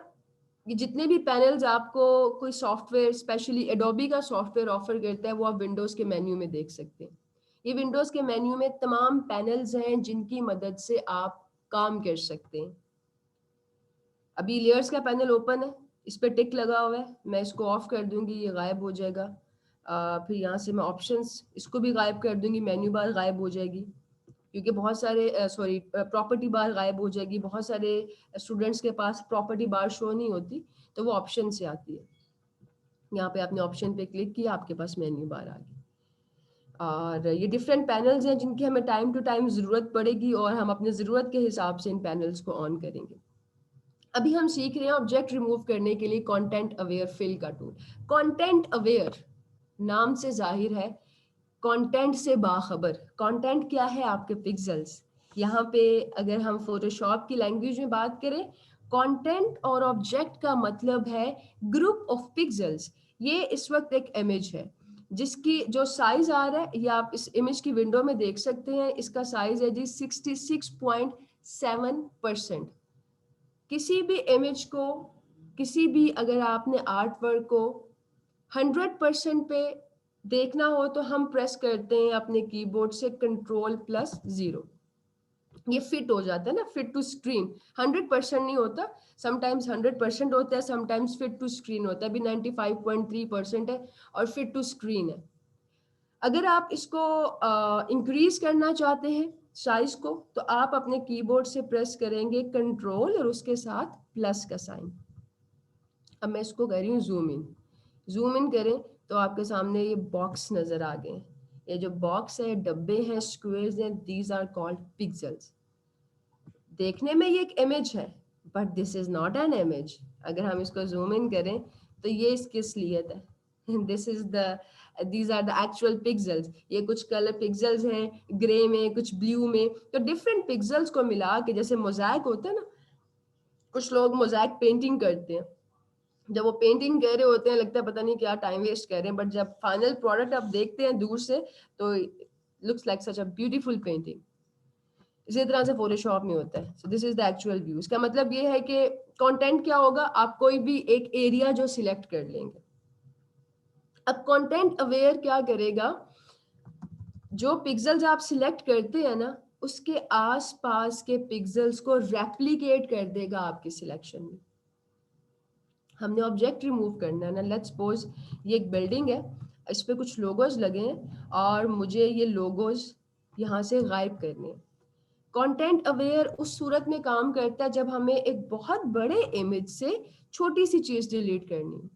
ये जितने भी पैनल्स आपको कोई सॉफ्टवेयर, स्पेशली एडोबी का सॉफ्टवेयर ऑफर करता है, वो आप विंडोज के मेन्यू में देख सकते हैं। ये विंडोज के मेन्यू में तमाम पैनल्स हैं जिनकी मदद से आप काम कर सकते हैं। अभी लेयर्स का पैनल ओपन है, इस पर टिक लगा हुआ है, मैं इसको ऑफ कर दूंगी, ये गायब हो जाएगा। फिर यहाँ से मैं ऑप्शंस इसको भी गायब कर दूंगी, मेन्यू बार गायब हो जाएगी, क्योंकि बहुत सारे प्रॉपर्टी बार गायब हो जाएगी। बहुत सारे स्टूडेंट्स के पास प्रॉपर्टी बार शो नहीं होती, तो वो ऑप्शन से आती है। यहाँ पे आपने ऑप्शन पे क्लिक किया, आपके पास मेन्यू बार आ गई। और ये डिफरेंट पैनल्स हैं जिनकी हमें टाइम टू टाइम ज़रूरत पड़ेगी और हम अपने ज़रूरत के हिसाब से इन पैनल्स को ऑन करेंगे। अभी हम सीख रहे हैं ऑब्जेक्ट रिमूव करने के लिए कंटेंट अवेयर फिल का टूल। कंटेंट अवेयर नाम से जाहिर है कंटेंट से बाखबर। कंटेंट क्या है? आपके पिक्सेल्स। यहाँ पे अगर हम फोटोशॉप की लैंग्वेज में बात करें, कंटेंट और ऑब्जेक्ट का मतलब है ग्रुप ऑफ पिक्सेल्स। ये इस वक्त एक इमेज है जिसकी जो साइज आ रहा है, ये आप इस इमेज की विंडो में देख सकते हैं। इसका साइज है जी 66.7%। किसी भी इमेज को, किसी भी अगर आपने आर्ट वर्क को 100% पे देखना हो तो हम प्रेस करते हैं अपने कीबोर्ड से Ctrl+0। ये फिट हो जाता है ना, फिट टू स्क्रीन। 100% नहीं होता, समटाइम्स 100% होता है, समटाइम्स फिट टू स्क्रीन होता है। अभी 95.3% है और फिट टू स्क्रीन है। अगर आप इसको इंक्रीज करना चाहते हैं साइज को, तो आप अपने कीबोर्ड से प्रेस करेंगे कंट्रोल और उसके साथ प्लस का साइन। अब मैं इसको कर रही हूँ जूम इन। जूम इन करें तो आपके सामने ये बॉक्स नजर आ गए। ये जो बॉक्स है, डब्बे हैं, स्क्वेयर्स हैं, दीज आर कॉल्ड पिक्सेल्स। देखने में ये एक इमेज है, but this is not an image. अगर हम इसको जूम इन करें तो ये इसकी असलियत है। This is the these are the actual pixels. ये कुछ कलर पिक्सेल्स हैं, ग्रे में, कुछ ब्लू में। तो डिफरेंट पिक्सेल्स को मिला के, जैसे मोज़ाइक होता है ना, कुछ लोग मोज़ाइक पेंटिंग करते हैं। जब वो पेंटिंग कर रहे होते हैं लगता है पता नहीं क्या टाइम वेस्ट कर रहे हैं, बट जब फाइनल प्रोडक्ट आप देखते हैं दूर से तो looks like such a beautiful painting. इसी तरह से फोटोशॉप में होता है। So this is the actual view. इसका मतलब ये है कि कंटेंट क्या होगा, आप कोई भी एक एरिया जो सिलेक्ट कर लेंगे। अब कंटेंट अवेयर क्या करेगा, जो पिक्सेल्स आप सिलेक्ट करते हैं ना, उसके आसपास के पिक्सेल्स को रेप्लिकेट कर देगा आपकी सिलेक्शन में। हमने ऑब्जेक्ट रिमूव करना है ना, लेट्स सपोज ये एक बिल्डिंग है, इस पे कुछ लोगोज लगे हैं और मुझे ये लोगोज यहाँ से गायब करने हैं। कंटेंट अवेयर उस सूरत में काम करता है जब हमें एक बहुत बड़े इमेज से छोटी सी चीज डिलीट करनी है।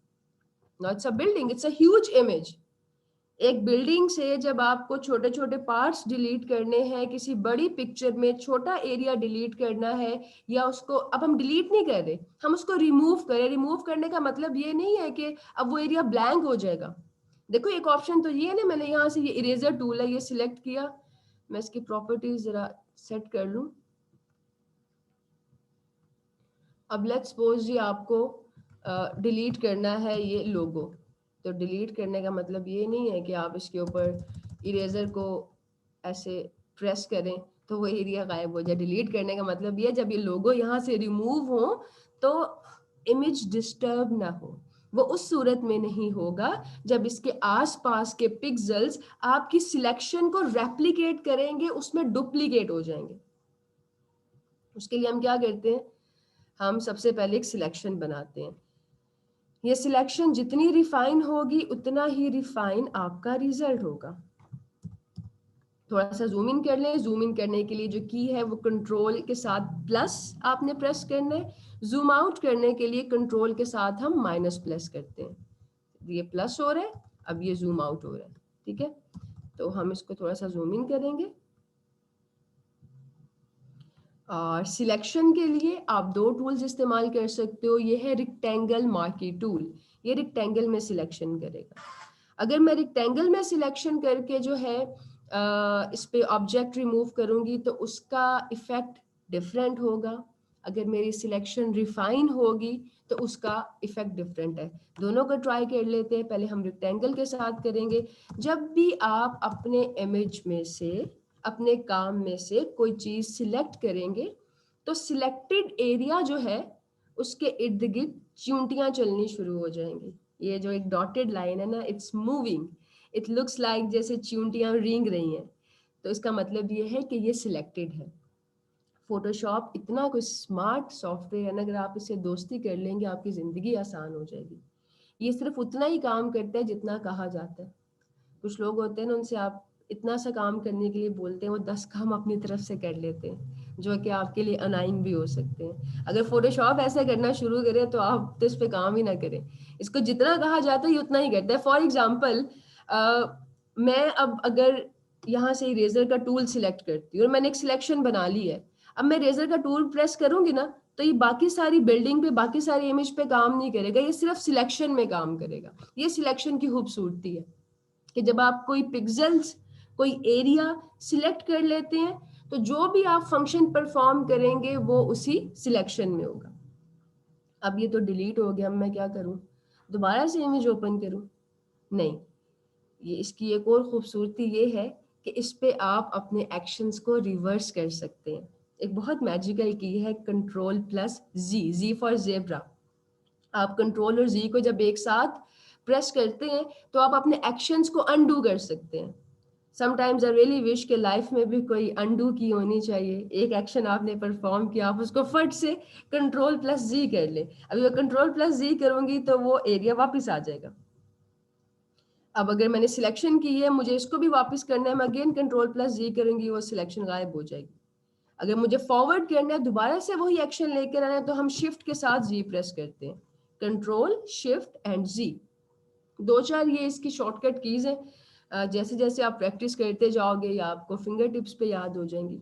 Not it's a building, it's a huge image. एक बिल्डिंग से जब आपको छोटे छोटे पार्ट्स डिलीट करने हैं, किसी बड़ी पिक्चर में छोटा एरिया डिलीट करना है, या उसको अब हम डिलीट नहीं कर रहे, हम उसको रिमूव करें। रिमूव करने का मतलब ये नहीं है कि अब वो एरिया ब्लैंक हो जाएगा। देखो एक ऑप्शन तो ये है ना, मैंने यहाँ से ये इरेजर टूल है, ये सिलेक्ट किया। मैं इसकी प्रॉपर्टीज जरा सेट कर लूं। अब लेट्स सपोज जी आपको डिलीट करना है ये लोगो। तो डिलीट करने का मतलब ये नहीं है कि आप इसके ऊपर इरेजर को ऐसे प्रेस करें तो वो एरिया गायब हो जाए। डिलीट करने का मतलब ये, जब ये लोगो यहाँ से रिमूव हो तो इमेज डिस्टर्ब ना हो। वो उस सूरत में नहीं होगा जब इसके आसपास के पिक्सेल्स आपकी सिलेक्शन को रेप्लिकेट करेंगे, उसमें डुप्लीकेट हो जाएंगे। उसके लिए हम क्या करते हैं, हम सबसे पहले एक सिलेक्शन बनाते हैं। ये सिलेक्शन जितनी रिफाइन होगी उतना ही रिफाइन आपका रिजल्ट होगा। थोड़ा सा जूम इन कर लें। जूम इन करने के लिए जो की है वो कंट्रोल के साथ प्लस आपने प्रेस करना है। जूम आउट करने के लिए कंट्रोल के साथ हम माइनस प्रेस करते हैं। ये प्लस हो रहा है, अब ये जूम आउट हो रहा है, ठीक है। तो हम इसको थोड़ा सा जूम इन करेंगे। और सिलेक्शन के लिए आप दो टूल्स इस्तेमाल कर सकते हो। ये है रेक्टेंगल मार्की टूल, ये रेक्टेंगल में सिलेक्शन करेगा। अगर मैं रेक्टेंगल में सिलेक्शन करके जो है इस पे ऑब्जेक्ट रिमूव करूंगी तो उसका इफेक्ट डिफरेंट होगा। अगर मेरी सिलेक्शन रिफाइन होगी तो उसका इफेक्ट डिफरेंट है। दोनों को ट्राई कर लेते हैं। पहले हम रेक्टेंगल के साथ करेंगे। जब भी आप अपने इमेज में से, अपने काम में से कोई चीज सिलेक्ट करेंगे तो सिलेक्टेड एरिया जो है उसके इर्द गिर्द चींटियां चलनी शुरू हो जाएंगी। ये जो एक डॉटेड लाइन है ना, it's moving, it looks like जैसे चींटियां रेंग रही हैं, तो इसका मतलब ये है कि ये सिलेक्टेड है। फोटोशॉप इतना कोई स्मार्ट सॉफ्टवेयर है ना, अगर आप इससे दोस्ती कर लेंगे आपकी जिंदगी आसान हो जाएगी। ये सिर्फ उतना ही काम करता है जितना कहा जाता है। कुछ लोग होते हैं ना, उनसे आप इतना सा काम करने के लिए बोलते हैं, वो 10 काम अपनी तरफ से कर लेते हैं जो कि आपके लिए अनाइंग भी हो सकते हैं। अगर फोटोशॉप ऐसा करना शुरू करे तो आप तो इस पे काम ही ना करें। इसको जितना कहा जाता है ये उतना ही करता है। फॉर एग्जाम्पल, मैं अब अगर यहाँ से इरेजर का टूल सिलेक्ट करती हूँ और मैंने एक सिलेक्शन बना ली है, अब मैं इरेजर का टूल प्रेस करूंगी ना तो ये बाकी सारी बिल्डिंग पे, बाकी सारी इमेज पे काम नहीं करेगा, ये सिर्फ सिलेक्शन में काम करेगा। ये सिलेक्शन की खूबसूरती है कि जब आप कोई पिक्सेल्स, कोई एरिया सिलेक्ट कर लेते हैं तो जो भी आप फंक्शन परफॉर्म करेंगे वो उसी सिलेक्शन में होगा। अब ये तो डिलीट हो गया, अब मैं क्या करूं, दोबारा से इमेज ओपन करूं? नहीं। ये इसकी एक और खूबसूरती ये है कि इस पे आप अपने एक्शंस को रिवर्स कर सकते हैं। एक बहुत मैजिकल की है control plus G, G for zebra. आप कंट्रोल और जी को जब एक साथ प्रेस करते हैं तो आप अपने एक्शंस को अनडू कर सकते हैं। समटाइम्स आई रियली विश के लाइफ में भी कोई अनडू की होनी चाहिए। एक एक्शन आपने परफॉर्म किया, आप उसको फट से कंट्रोल प्लस जी कर ले। अभी मैं कंट्रोल प्लस जी करूंगी तो वो एरिया वापस आ जाएगा। अब अगर मैंने सिलेक्शन की है, मुझे इसको भी वापस करना है, मैं अगेन कंट्रोल प्लस जी करूंगी, वो सिलेक्शन गायब हो जाएगी। अगर मुझे फॉरवर्ड करना है, दोबारा से वही एक्शन लेकर आना है, तो हम शिफ्ट के साथ जी प्रेस करते हैं। कंट्रोल शिफ्ट एंड जी, दो चार ये इसकी शॉर्टकट कीज हैं। जैसे जैसे आप प्रैक्टिस करते जाओगे या आपको फिंगर टिप्स पे याद हो जाएंगी।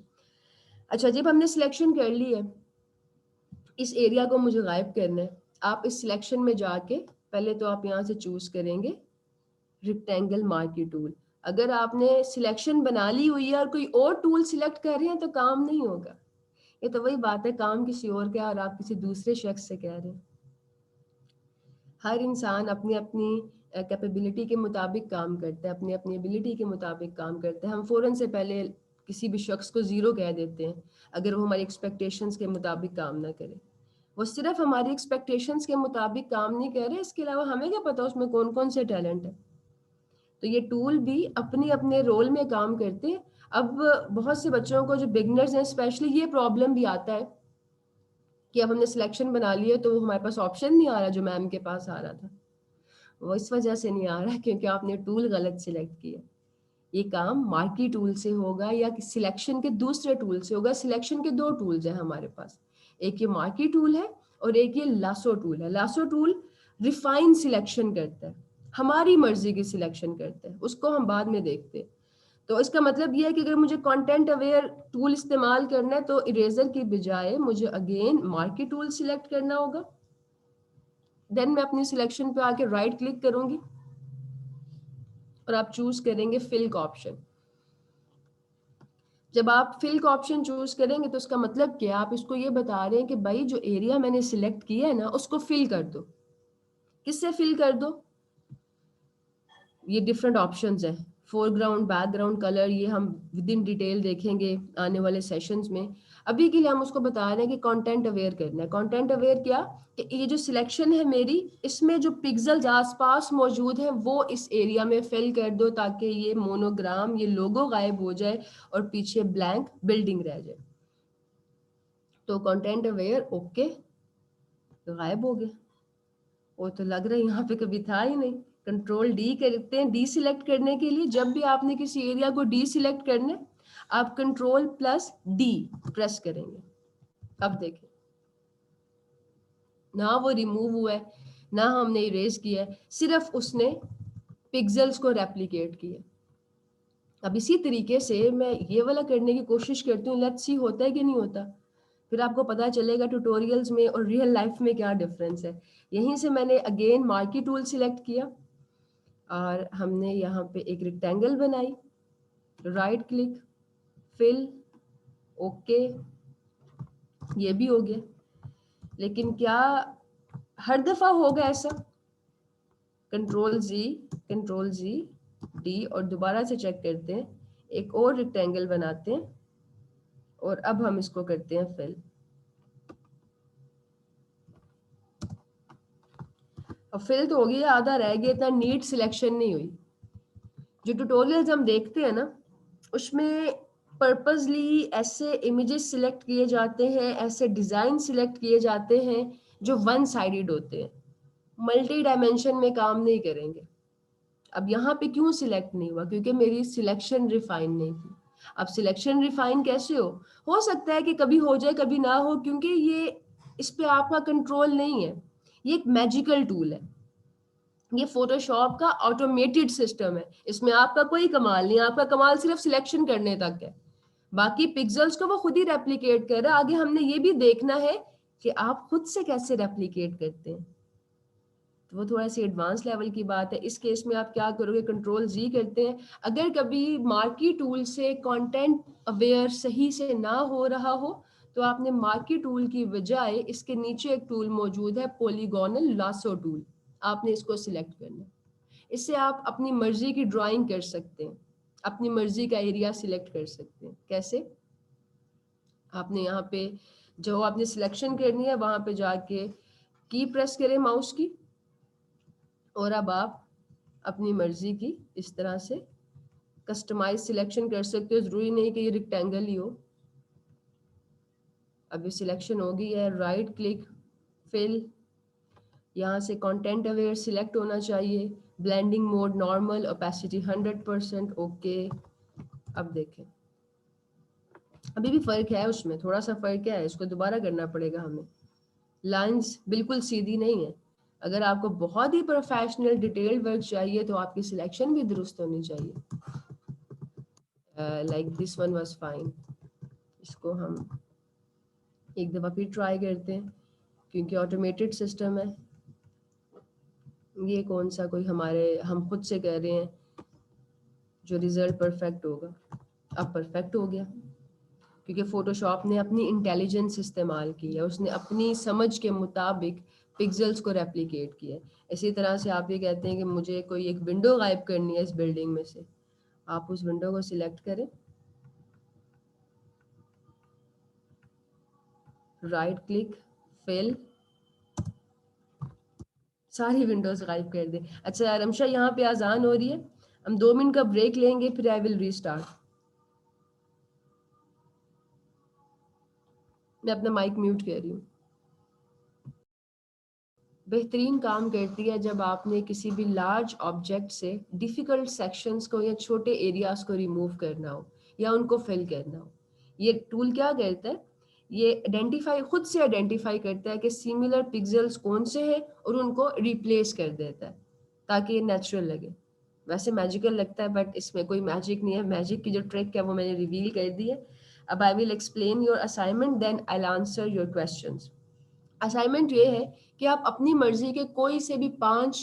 अच्छा, जब हमने सिलेक्शन कर ली है, इस एरिया को मुझे गायब करना है। आप इस सिलेक्शन में जाके पहले तो आप यहाँ से चूज करेंगे रेक्टेंगल मार्की टूल। अगर आपने सिलेक्शन बना ली हुई है और कोई और टूल सिलेक्ट कर रहे हैं तो काम नहीं होगा। ये तो वही बात है, काम किसी और का और आप किसी दूसरे शख्स से कह रहे हैं। हर इंसान अपनी अपनी कैपेबिलिटी के मुताबिक काम करता है, अपनी अपनी एबिलिटी के मुताबिक काम करता है। हम फ़ौरन से पहले किसी भी शख्स को ज़ीरो कह देते हैं अगर वो हमारी एक्सपेक्टेशंस के मुताबिक काम ना करे। वो सिर्फ हमारी एक्सपेक्टेशंस के मुताबिक काम नहीं कर रहे, इसके अलावा हमें क्या पता उसमें कौन कौन से टैलेंट है। तो ये टूल भी अपने अपने रोल में काम करते हैं। अब बहुत से बच्चों को जो बिगनर्स हैं स्पेशली, ये प्रॉब्लम भी आता है कि अब हमने सिलेक्शन बना लिया तो वो हमारे पास ऑप्शन नहीं आ रहा जो मैम के पास आ रहा था। वो इस वजह से नहीं आ रहा क्योंकि आपने टूल गलत सिलेक्ट किया। ये काम मार्की टूल से होगा या सिलेक्शन के दूसरे टूल से होगा। सिलेक्शन के दो टूल्स हैं हमारे पास, एक ये मार्की टूल है और एक ये लासो टूल है। लासो टूल रिफाइन सिलेक्शन करता है, हमारी मर्जी की सिलेक्शन करता है, उसको हम बाद में देखते हैं। तो इसका मतलब ये है कि अगर मुझे कंटेंट अवेयर टूल इस्तेमाल करना है तो इरेजर की बजाय मुझे अगेन मार्की टूल सिलेक्ट करना होगा। देन मैं अपनी सिलेक्शन पे आके राइट क्लिक करूंगी और आप चूज करेंगे फिल का ऑप्शन। जब आप फिल का ऑप्शन चूज करेंगे तो उसका मतलब क्या, आप इसको ये बता रहे हैं कि भाई जो एरिया मैंने सिलेक्ट किया है ना उसको फिल कर दो। किससे फिल कर दो? ये डिफरेंट ऑप्शंस हैं। फोरग्राउंड बैकग्राउंड कलर ये हम विद इन डिटेल देखेंगे आने वाले सेशंस में। अभी के लिए हम उसको बता रहे हैं कि कंटेंट अवेयर करना है। कंटेंट अवेयर क्या, कि ये जो सिलेक्शन है मेरी, इसमें जो पिक्सेल्स आसपास मौजूद हैं वो इस एरिया में फिल कर दो ताकि ये मोनोग्राम, ये लोगो गायब हो जाए और पीछे ब्लैंक बिल्डिंग रह जाए। तो कंटेंट अवेयर ओके, गायब हो गया। वो तो लग रहा है यहाँ पे कभी था ही नहीं। कंट्रोल डी करते हैं डी सिलेक्ट करने के लिए। जब भी आपने किसी एरिया को डी सिलेक्ट करना है, आप कंट्रोल प्लस डी प्रेस करेंगे। अब देखें, ना वो रिमूव हुआ है ना हमने इरेज किया है, सिर्फ उसने पिक्सेल्स को रेप्लिकेट किया। अब इसी तरीके से मैं ये वाला करने की कोशिश करती हूँ, लेट्स सी होता है कि नहीं होता, फिर आपको पता चलेगा ट्यूटोरियल्स में और रियल लाइफ में क्या डिफरेंस है। यहीं से मैंने अगेन मार्की टूल सिलेक्ट किया और हमने यहाँ पे एक रेक्टेंगल बनाई, राइट क्लिक, फिल, ओके, ये भी हो गया। लेकिन क्या हर दफा होगा ऐसा? कंट्रोल जी डी और दोबारा से चेक करते हैं, एक और रेक्टेंगल बनाते हैं और अब हम इसको करते हैं फिल। अब फिल तो हो गया, आधा रह गया, इतना नीट सिलेक्शन नहीं हुई। जो ट्यूटोरियल्स हम देखते हैं ना, उसमें पर्पसली ऐसे इमेजेस सिलेक्ट किए जाते हैं, ऐसे डिजाइन सिलेक्ट किए जाते हैं जो वन साइडेड होते हैं, मल्टी डायमेंशन में काम नहीं करेंगे। अब यहाँ पे क्यों सिलेक्ट नहीं हुआ? क्योंकि मेरी सिलेक्शन रिफाइन नहीं थी। अब सिलेक्शन रिफाइन कैसे हो सकता है कि कभी हो जाए कभी ना हो, क्योंकि ये इस पे आपका कंट्रोल नहीं है। ये एक मैजिकल टूल है, ये फोटोशॉप का ऑटोमेटेड सिस्टम है, इसमें आपका कोई कमाल नहीं। आपका कमाल सिर्फ सिलेक्शन करने तक है, बाकी पिक्सेल्स को वो खुद ही रेप्लिकेट कर रहा है। आगे हमने ये भी देखना है कि आप खुद से कैसे रेप्लिकेट करते हैं, तो वो थोड़ा सी एडवांस लेवल की बात है। इस केस में आप क्या करोगे, कंट्रोल जी करते हैं। अगर कभी मार्की टूल से कंटेंट अवेयर सही से ना हो रहा हो तो आपने मार्की टूल की बजाय इसके नीचे एक टूल मौजूद है, पॉलीगोनल लासो टूल, आपने इसको सिलेक्ट करना है। इससे आप अपनी मर्जी की ड्राइंग कर सकते हैं, अपनी मर्जी का एरिया सिलेक्ट कर सकते हैं। कैसे? आपने यहाँ पे जो आपने सिलेक्शन करनी है वहां पे जाके की प्रेस करें माउस की, और अब आप अपनी मर्जी की इस तरह से कस्टमाइज सिलेक्शन कर सकते हो। जरूरी नहीं कि ये रेक्टेंगल ही हो। अभी सिलेक्शन हो गई है, राइट क्लिक, फिल, यहाँ से कंटेंट अवेयर सिलेक्ट होना चाहिए, blending mode normal, opacity 100%, okay. अब देखें, अभी भी फर्क है, उसमें थोड़ा सा फर्क है, इसको दोबारा करना पड़ेगा हमें। लाइंस बिल्कुल सीधी नहीं है। अगर आपको बहुत ही प्रोफेशनल डिटेल्ड वर्क चाहिए तो आपकी सिलेक्शन भी दुरुस्त होनी चाहिए। Like this one was fine. इसको हम एक दफ़ा फिर ट्राई करते हैं, क्योंकि ऑटोमेटेड सिस्टम है। ये कौन सा कोई हमारे हम खुद से कर रहे हैं जो रिजल्ट परफेक्ट होगा। अब परफेक्ट हो गया, क्योंकि फोटोशॉप ने अपनी इंटेलिजेंस इस्तेमाल की है, उसने अपनी समझ के मुताबिक पिक्सेल्स को रेप्लिकेट किया है। इसी तरह से आप ये कहते हैं कि मुझे कोई एक विंडो गायब करनी है इस बिल्डिंग में से, आप उस विंडो को सिलेक्ट करें, राइट क्लिक, फिल, सारी विंडोज गायब कर दें। अच्छा रमशा, यहाँ पे अजान हो रही है, हम 2 मिनट का ब्रेक लेंगे, फिर आई विल रीस्टार्ट। मैं अपना माइक म्यूट कर रही हूँ। बेहतरीन काम करती है जब आपने किसी भी लार्ज ऑब्जेक्ट से डिफिकल्ट सेक्शंस को या छोटे एरियाज को रिमूव करना हो या उनको फिल करना हो। ये टूल क्या करता है, ये आइडेंटिफाई, खुद से आइडेंटिफाई करता है कि सिमिलर पिक्सेल्स कौन से हैं और उनको रिप्लेस कर देता है ताकि ये नेचुरल लगे। वैसे मैजिकल लगता है बट इसमें कोई मैजिक नहीं है। मैजिक की जो ट्रिक है वो मैंने रिवील कर दी है। अब I will explain your assignment, then I will answer your questions. Assignment ये है कि आप अपनी मर्जी के कोई से भी 5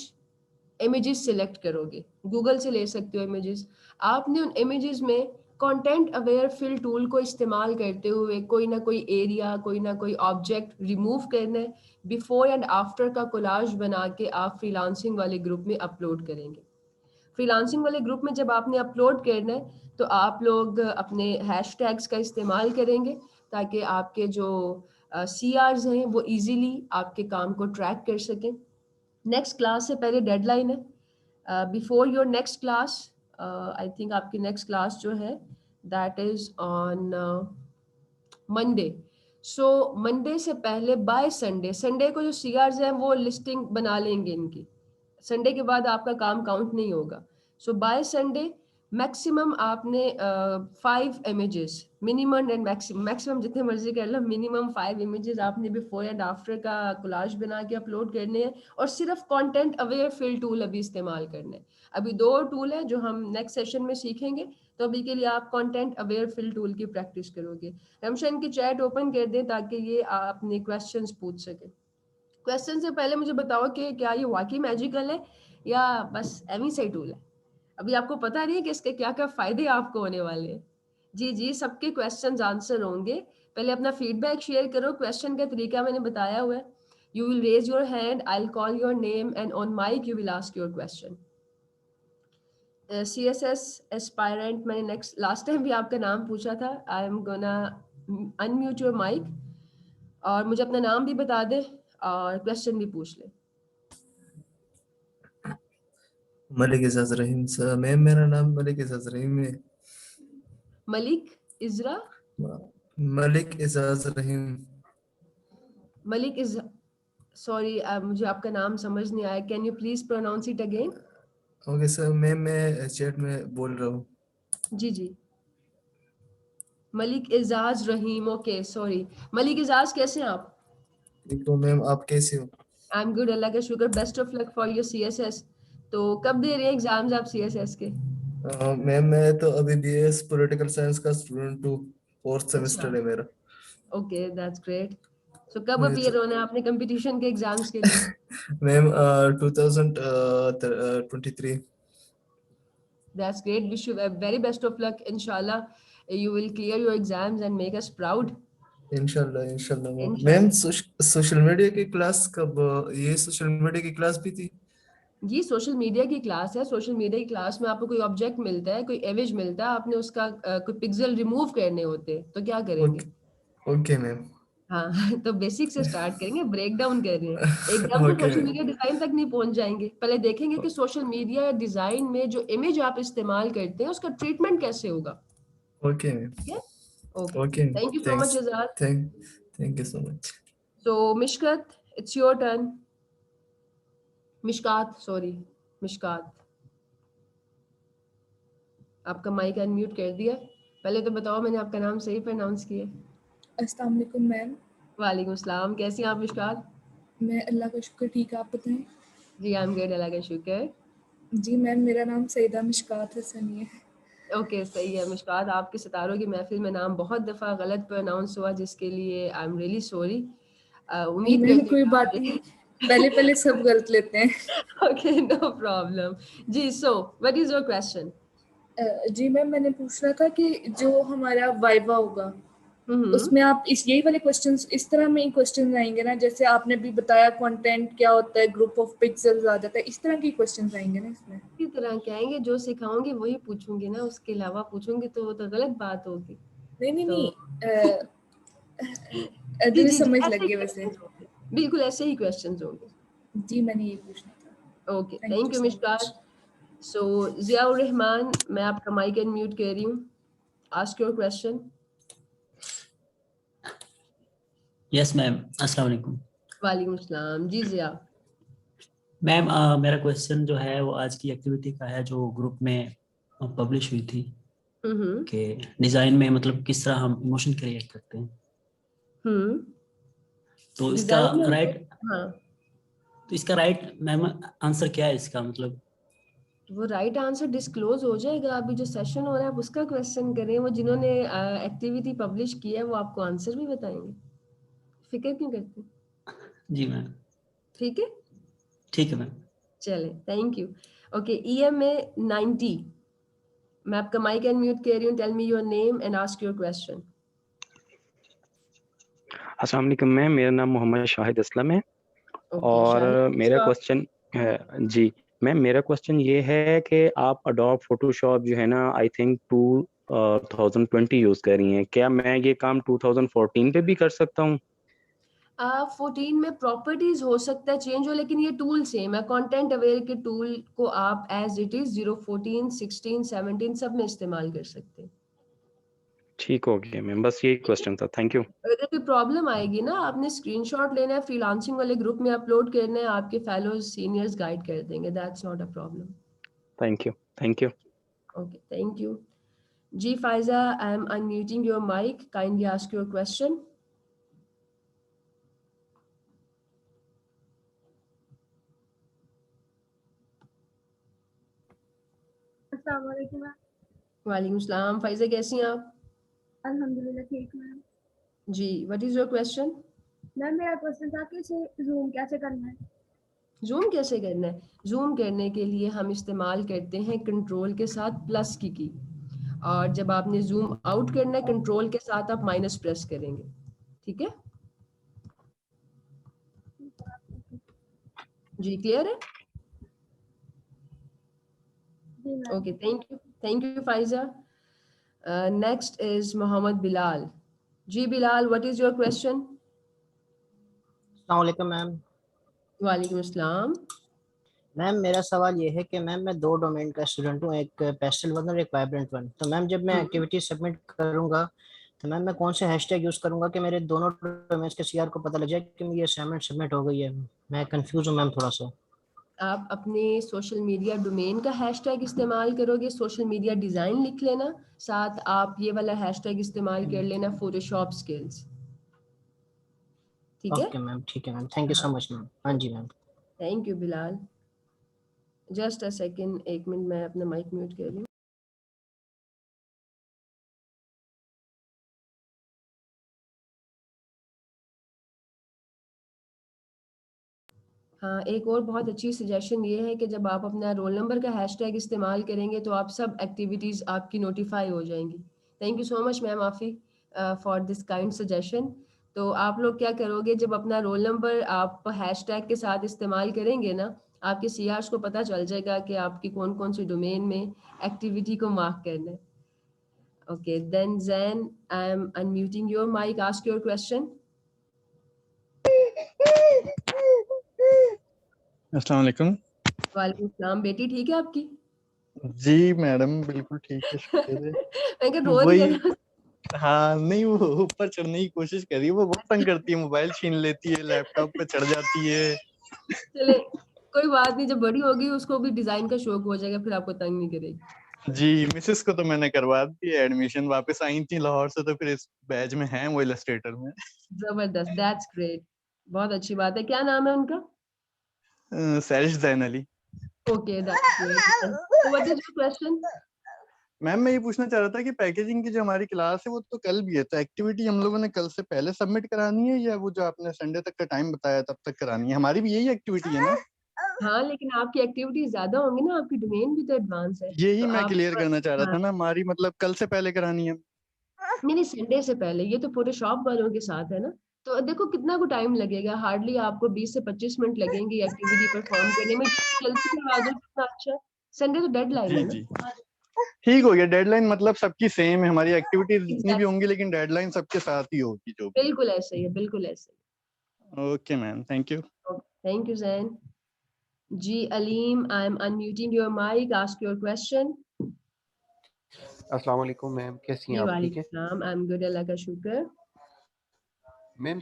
इमेजेस सिलेक्ट करोगे, गूगल से ले सकते हो इमेजेस। आपने उन इमेजेस में कंटेंट अवेयर फिल टूल को इस्तेमाल करते हुए कोई ना कोई एरिया, कोई ना कोई ऑब्जेक्ट रिमूव करना है। बिफोर एंड आफ्टर का कोलाज बना के आप फ्रीलांसिंग वाले ग्रुप में अपलोड करेंगे। फ्रीलांसिंग वाले ग्रुप में जब आपने अपलोड करना है तो आप लोग अपने हैशटैग्स का इस्तेमाल करेंगे ताकि आपके जो CRs हैं वो इजीली आपके काम को ट्रैक कर सकें। नेक्स्ट क्लास से पहले डेडलाइन है। Before your next class, I think आपकी नेक्स्ट क्लास जो है that is on Monday. So Monday से पहले बाय संडे, संडे को जो CRs हैं वो लिस्टिंग बना लेंगे इनकी, संडे के बाद आपका काम काउंट नहीं होगा। सो बाय संडे मैक्सिमम आपने 5 इमेजेस मिनिमम एंड मैक्सिमम जितने मर्जी कर लो, मिनिमम 5 इमेजेस आपने बिफोर एंड आफ्टर का कोलाज बना के अपलोड करने हैं और सिर्फ कंटेंट अवेयर फिल टूल अभी इस्तेमाल करना है। अभी 2 टूल है जो हम नेक्स्ट सेशन में सीखेंगे, तो अभी के लिए आप कंटेंट अवेयर फिल टूल की प्रैक्टिस करोगे। रमशन की चैट ओपन कर दें ताकि ये आप अपने क्वेश्चंस पूछ सके। क्वेश्चन से पहले मुझे बताओ कि क्या ये वाकई मैजिकल है या बस एमी सही टूल है? अभी आपको पता नहीं है कि इसके क्या क्या फायदे आपको होने वाले हैं। जी जी, सबके क्वेश्चंस आंसर होंगे। पहले अपना फीडबैक शेयर करो। क्वेश्चन का तरीका मैंने बताया हुआ है। You will raise your hand, I will call your name and on mic you will ask your question. CSS aspirant, मैंने नेक्स्ट लास्ट टाइम भी आपका नाम पूछा था। I am gonna unmute your mic और मुझे अपना नाम भी बता दे और क्वेश्चन भी पूछ ले। मलिक इजाज रहीम सर। मैम मेरा नाम मलिक इजाज रहीम है। मलिक इजरा, मलिक इजाज रहीम। मलिक इज, सॉरी मुझे आपका नाम समझ नहीं आया। Can you please pronounce it again? Okay sir, ma'am मैं चैट में बोल रहा हूँ। जी जी, मलिक इजाज रहीम। Okay sorry. मलिक इजाज, कैसे हैं आप? ठीक हो मैम, आप कैसे हो? आई एम गुड, अल्लाह का शुक्र। Best of luck for your CSS। तो कब दे रहे हैं एग्जाम्स आप CSS के? मैम मैं तो अभी BS पॉलिटिकल साइंस का स्टूडेंट हूँ। 4th अच्छा, सेमेस्टर है मेरा। Okay that's great. सो कब जी अपीयर होना है आपने कंपटीशन के एग्जाम्स के लिए? Ma'am 2023। That's great. Wish you the very best of luck. Inshallah, you will clear your exams and make us proud. इंशाल्लाह इंशाल्लाह ma'am. Ma'am Inshallah. Social media की क्लास कब, ये सोशल मीडिया की क्लास भी थी? ये सोशल मीडिया की क्लास है। सोशल मीडिया की क्लास में आपको कोई ऑब्जेक्ट मिलता है, कोई इमेज मिलता है, आपने उसका कोई पिक्सल रिमूव करने होते हैं, तो क्या करेंगे? Okay okay ma'am. हाँ तो बेसिक से स्टार्ट करेंगे, ब्रेक डाउन कर रहे हैं। एकदम तो ओके सोशल मीडिया डिजाइन तक नहीं पहुंच जाएंगे। पहले देखेंगे कि सोशल मीडिया या डिजाइन में जो इमेज आप इस्तेमाल करते हैं उसका ट्रीटमेंट कैसे होगा। Okay ma'am. ठीक है, okay. Okay, thank you so much thanks. Ijaz. Thank thank you so much. So Mishkat, it's your turn. Mishkat, sorry, Mishkat, आपका माइक अनम्यूट कर दिया। पहले तो बताओ मैंने आपका नाम सही प्रोनाउंस किया? अस्सलाम वालेकुम मैम। वालेकुम सलाम, कैसी हैं आप मिशकात? मैं अल्लाह का शुक्र ठीक है, आप बताएं? जी आई एम गुड, अल्लाह का शुक्र। जी मैम, मेरा नाम सईदा मिशकात हसनी है। ओके सही है मिशकात, आपके सितारों की महफिल में नाम बहुत दफ़ा गलत प्रोनाउंस हुआ जिसके लिए आई एम रियली सॉरी। नहीं उम्मीद मैम, करती कोई हूँ बात नहीं, पहले पहले सब गलत लेते हैं। Okay no problem. जी, so what is your question? जी मैम, मैंने पूछना था कि जो हमारा वाइवा होगा उसमें आप यही वाले क्वेश्चंस इस तरह में क्वेश्चंस आएंगे ना, जैसे आपने भी बताया कंटेंट क्या होता है, ग्रुप ऑफ पिक्सेल्स आ जाता है, इस तरह की क्वेश्चंस आएंगे ना इसमें? इसी तरह के आएंगे, जो सिखाऊंगी वही पूछूंगी ना, उसके अलावा पूछूंगी तो वो तो गलत बात होगी। नहीं नहीं तो नहीं, जी मुझे जी जी, समझ ऐसे लग ही गया वैसे। क्वेश्चंस होंगे, बिल्कुल ऐसे ही क्वेश्चंस होंगे। जी मैंने ये पूछना था। Okay, thank thank you you so much. Mishkat. So Ziaur Rahman, मैं आपका माइक अनम्यूट कर रही हूँ। Ask your question. Yes ma'am, अस्सलाम वालेकुम। वालेकुम सलाम। जी जिया। मैम मेरा क्वेश्चन जो है वो आज की एक्टिविटी का है जो ग्रुप में पब्लिश हुई थी हम्म कि डिजाइन में मतलब किस तरह हम इमोशन क्रिएट करते हैं। हम्म तो इसका डिजाइन में राइट हाँ, तो इसका राइट मैम आंसर क्या है इसका मतलब? वो राइट आंसर डिस्क्लोज हो जाएगा। अभी जो सेशन हो रहा है आप उसका क्वेश्चन करें। वो जिन्होंने एक्टिविटी पब्लिश की है वो आपको आंसर भी बताएंगे। फिक्र क्यों करते हैं? जी मैम। ठीक है, ठीक है मैम। चले, थैंक यू। ओके, EMA 90, मैं आपका माइक अनम्यूट कर रही हूँ। Tell me your name and ask your question. अस्सलाम वालेकुम मैम, मेरा नाम मोहम्मद शाहिद असलम है ओके और शाहिद, मेरा क्वेश्चन है जी मैम मेरा क्वेश्चन ये है कि आप अडोब फोटोशॉप जो है ना आई थिंक 2020 यूज कर रही हैं, क्या मैं ये काम 2014 पे भी कर सकता हूँ? 14 में प्रॉपर्टीज हो सकता है चेंज हो, लेकिन ये टूल सेम है। कंटेंट अवेयर के टूल को आप एज इट इज 014, 16, 17 सब में इस्तेमाल कर सकते हैं। ठीक हो गया मैम, बस यही क्वेश्चन था, थैंक यू। अगर कोई प्रॉब्लम आएगी ना, आपने स्क्रीनशॉट लेना है, फ्रीलांसिंग वाले ग्रुप में अपलोड करना है, आपके फेलोज सीनियर्स गाइड कर देंगे, that's not a problem. Thank you, thank you. Okay, thank you. जी Faiza, I am unmuting your mic, kindly ask your question. अस्सलाम वालेकुम मैम। वालेकुम सलाम। फाइजा कैसी हैं आप? अल्हम्दुलिल्लाह ठीक मैम। जी, what is your question? Ma'am मेरा क्वेश्चन था कि इसे जूम कैसे करना है? जूम कैसे करना है? जूम करने के लिए हम इस्तेमाल करते हैं कंट्रोल के साथ प्लस की, और जब आपने जूम आउट करना है कंट्रोल के साथ आप माइनस प्रेस करेंगे, ठीक है? जी, क्लियर है? जी ma'am. Okay, thank you Faiza. Next is Mohammad Bilal. जी Bilal, what is your question? अस्सलाम वालेकुम मैम। वालेकुम अस्सलाम। मैम मेरा सवाल ये है कि मैम मैं दो डोमेन का स्टूडेंट हूँ, एक पेस्टल वन और एक वाइब्रेंट वन। तो मैम जब मैं एक्टिविटी सबमिट करूँगा तो मैम मैं कौन से हैशटैग यूज़ करूँगा कि मेरे दोनों डोमेन्स के सीआर को पता लग जाए कि ये असाइनमेंट सबमिट हो गई है? मैं कंफ्यूज हूँ मैम थोड़ा सा। आप अपने सोशल मीडिया डोमेन का हैशटैग इस्तेमाल करोगे, सोशल मीडिया डिजाइन लिख लेना, साथ आप ये वाला हैशटैग इस्तेमाल कर लेना, फोटोशॉप स्किल्स, ठीक है? ओके मैम, ठीक है ma'am, thank you so much ma'am. हाँ जी ma'am. Thank you Bilal. Just a second, 1 minute, मैं अपना माइक म्यूट कर रही हूँ। हाँ, एक और बहुत अच्छी सजेशन ये है कि जब आप अपना रोल नंबर का हैशटैग इस्तेमाल करेंगे तो आप सब एक्टिविटीज़ आपकी नोटिफाई हो जाएंगी। Thank you so much ma'am Aafi for this kind suggestion. तो आप लोग क्या करोगे, जब अपना रोल नंबर आप हैशटैग के साथ इस्तेमाल करेंगे ना, आपके सीआर्स को पता चल जाएगा कि आपकी कौन कौन सी डोमेन में एक्टिविटी को मार्क करना है। Okay, then Jain, I am unmuting your mic, ask your question. अस्सलाम वालेकुम। वालेकुम सलाम। बेटी ठीक है आपकी? जी मैडम बिल्कुल ठीक है, शुक्र है। मैं क्या रो रही है वही, ना? हाँ नहीं वो ऊपर चढ़ने की कोशिश कर रही है, वो बहुत तंग करती है, मोबाइल छीन लेती है, लैपटॉप पे चढ़ जाती है। चले, कोई बात नहीं, जब बड़ी होगी उसको भी डिजाइन का शौक हो जाएगा, फिर आपको तंग नहीं करेगी। जी मिसेस को तो मैंने करवा दी है एडमिशन, वापस आई थी लाहौर से, तो फिर इस बैच में है वो इलस्ट्रेटर में। जबरदस्त, दैट्स ग्रेट, बहुत अच्छी बात है। क्या नाम है उनका? Sairish Jain Ali. Okay, that's great. तो what is your question? Ma'am मैं ये पूछना चाह रहा था कि पैकेजिंग की जो हमारी क्लास है वो तो कल भी है, तो एक्टिविटी हम लोगों ने कल से पहले सबमिट करानी है या वो जो आपने संडे तक का टाइम बताया तब तक करानी है? हमारी भी यही एक्टिविटी है ना? हाँ, लेकिन आपकी एक्टिविटीज ज्यादा होंगी ना, आपकी डोमेन भी तो एडवांस है, यही तो मैं आप क्लियर करना चाह रहा हाँ, था ना, हमारी मतलब कल से पहले करानी है। नहीं संडे से पहले। ये तो फोटोशॉप वालों के साथ है ना, तो देखो कितना को टाइम लगेगा, हार्डली आपको 20 से 25 मिनट लगेंगे एक्टिविटी परफॉर्म करने में। जितनी जल्दी करवा दो जितना अच्छा है। संडे तो डेडलाइन जी है ना। जी, ठीक हो गया। डेडलाइन मतलब सबकी सेम है, हमारी एक्टिविटीज जितनी भी एग्जैक्ट, होंगी लेकिन डेडलाइन सबके साथ ही होगी जो भी। बिल्कुल ऐसे ही है, बिल्कुल ऐसे ओके मैम, थैंक यू। ही। Thank you Jain. जी Aleem, I am unmuting your mic, ask your question. अस्सलाम वालेकुम मैम, कैसी हैं जी आप? ठीक वालेकुम है सलाम, आई एम गुड, अल्लाह का शुक्र। मैम।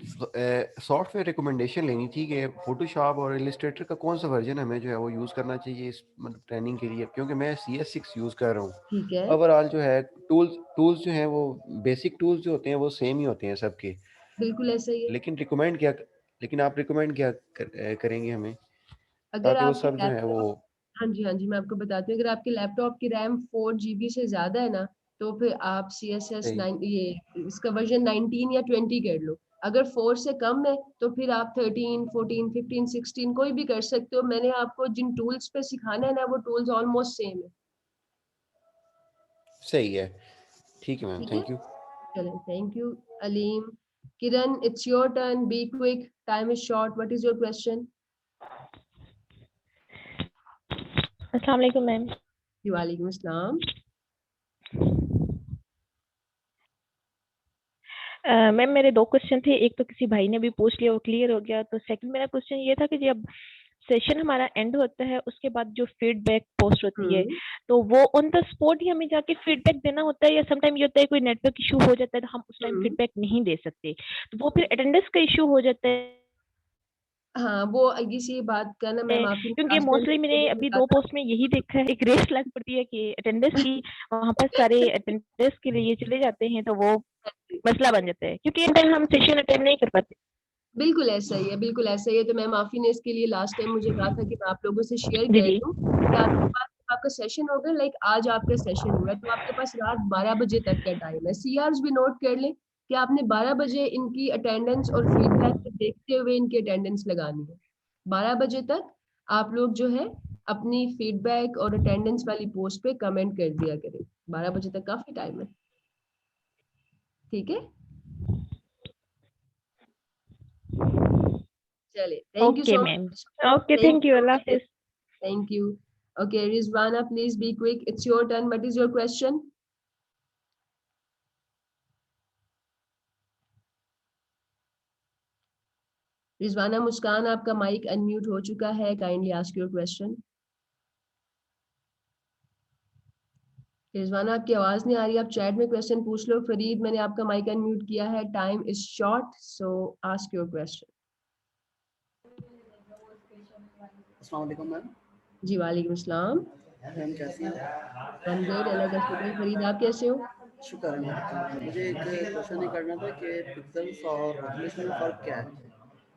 सॉफ्टवेयर रिकमेंडेशन लेनी थी कि फोटोशॉप और इलस्ट्रेटर का कौन सा वर्जन हमें जो है वो यूज़ करना चाहिए इस मतलब ट्रेनिंग के लिए, क्योंकि मैं CS6 यूज़ कर रहा हूँ। ठीक है, ओवरऑल जो है टूल्स जो हैं वो बेसिक टूल्स जो होते हैं वो सेम ही होते हैं सबके, बिल्कुल ऐसे ही है। लेकिन आप रिकमेंड क्या करेंगे हमें अगर ताकि वो आपके सब जो है वो लैपटॉप, हाँ जी मैं आपको बताती हूँ, अगर आपके लैपटॉप की रैम 4 GB से ज्यादा है ना, तो फिर आप CSS सही 9 ये इसका वर्जन 19 या 20 कर लो। अगर 4 से कम है तो फिर आप 13, 14, 15, 16 कोई भी कर सकते हो। मैंने आपको जिन टूल्स पे सिखाना है ना, वो टूल्स ऑलमोस्ट सेम है। सही है। ठीक है मैम, ठीक है, थैंक यू। चलें, thank you Aleem. Kiran, it's your turn, be quick, time is short, what is your question? अस्सलाम वालेकुम मैम। वालेकुम अस्सलाम। मैम मेरे 2 क्वेश्चन थे, एक तो किसी भाई ने भी पूछ लिया, वो क्लियर हो गया। तो सेकंड मेरा क्वेश्चन ये था कि जब सेशन हमारा एंड होता है उसके बाद जो फीडबैक पोस्ट होती है तो वो ऑन द स्पॉट ही हमें जाके फीडबैक देना होता है या समटाइम ये होता है कोई नेटवर्क इशू हो जाता है तो हम उस टाइम फीडबैक नहीं दे सकते, तो वो फिर अटेंडेंस का इशू हो जाता है? हाँ, वो इसी बात का ना मैं माफी क्योंकि मोस्टली मैंने अभी 2 पोस्ट में यही देखा है, एक रेस लग पड़ती है कि अटेंडेंस की, वहाँ पर सारे अटेंडेंस के लिए चले जाते हैं तो वो मसला बन जाता है क्योंकि इन टाइम हम सेशन अटेंड नहीं कर पाते। बिल्कुल ऐसा ही है, बिल्कुल ऐसा ही है। तो मैं माफी ने इसके लिए लास्ट टाइम मुझे कहा था कि मैं आप लोगों से शेयर जी कर जी दूं कि आपके पास आपका सेशन होगा, लाइक आज आपका सेशन हुआ है तो आपके पास रात 12 बजे तक का टाइम है। सीआरस भी नोट कर लें कि आपने 12 बजे इनकी अटेंडेंस और फीडबैक को देखते हुए इनकी अटेंडेंस लगानी है। 12 बजे तक आप लोग जो है अपनी फीडबैक और अटेंडेंस वाली पोस्ट पे कमेंट कर दिया करें। 12 बजे तक काफी टाइम है, ठीक है? चलिए, thank you okay so ma'am. Much. Okay, thank you, Allah Hafiz. Thank you. Okay, Rizwana, please be quick. It's your turn. What is your question? Rizwana Muskan, आपका माइक अनम्यूट हो चुका है. Kindly ask your question. Rizwana, आपकी आवाज नहीं आ रही, आप chat में क्वेश्चन पूछ लो। फरीद, मैंने आपका माइक अनम्यूट किया है. Time is short, so ask your question. अस्सलाम वालेकुम मैम। जी वालेकुम सलाम। मैम कैसी हैं? आई एम गुड, अल्लाह का शुक्र है। फरीद, आप कैसे हो? शुक्र है अल्लाह का। मुझे एक क्वेश्चन ये करना था कि पिक्सेल्स और रेजोल्यूशन में फ़र्क क्या है?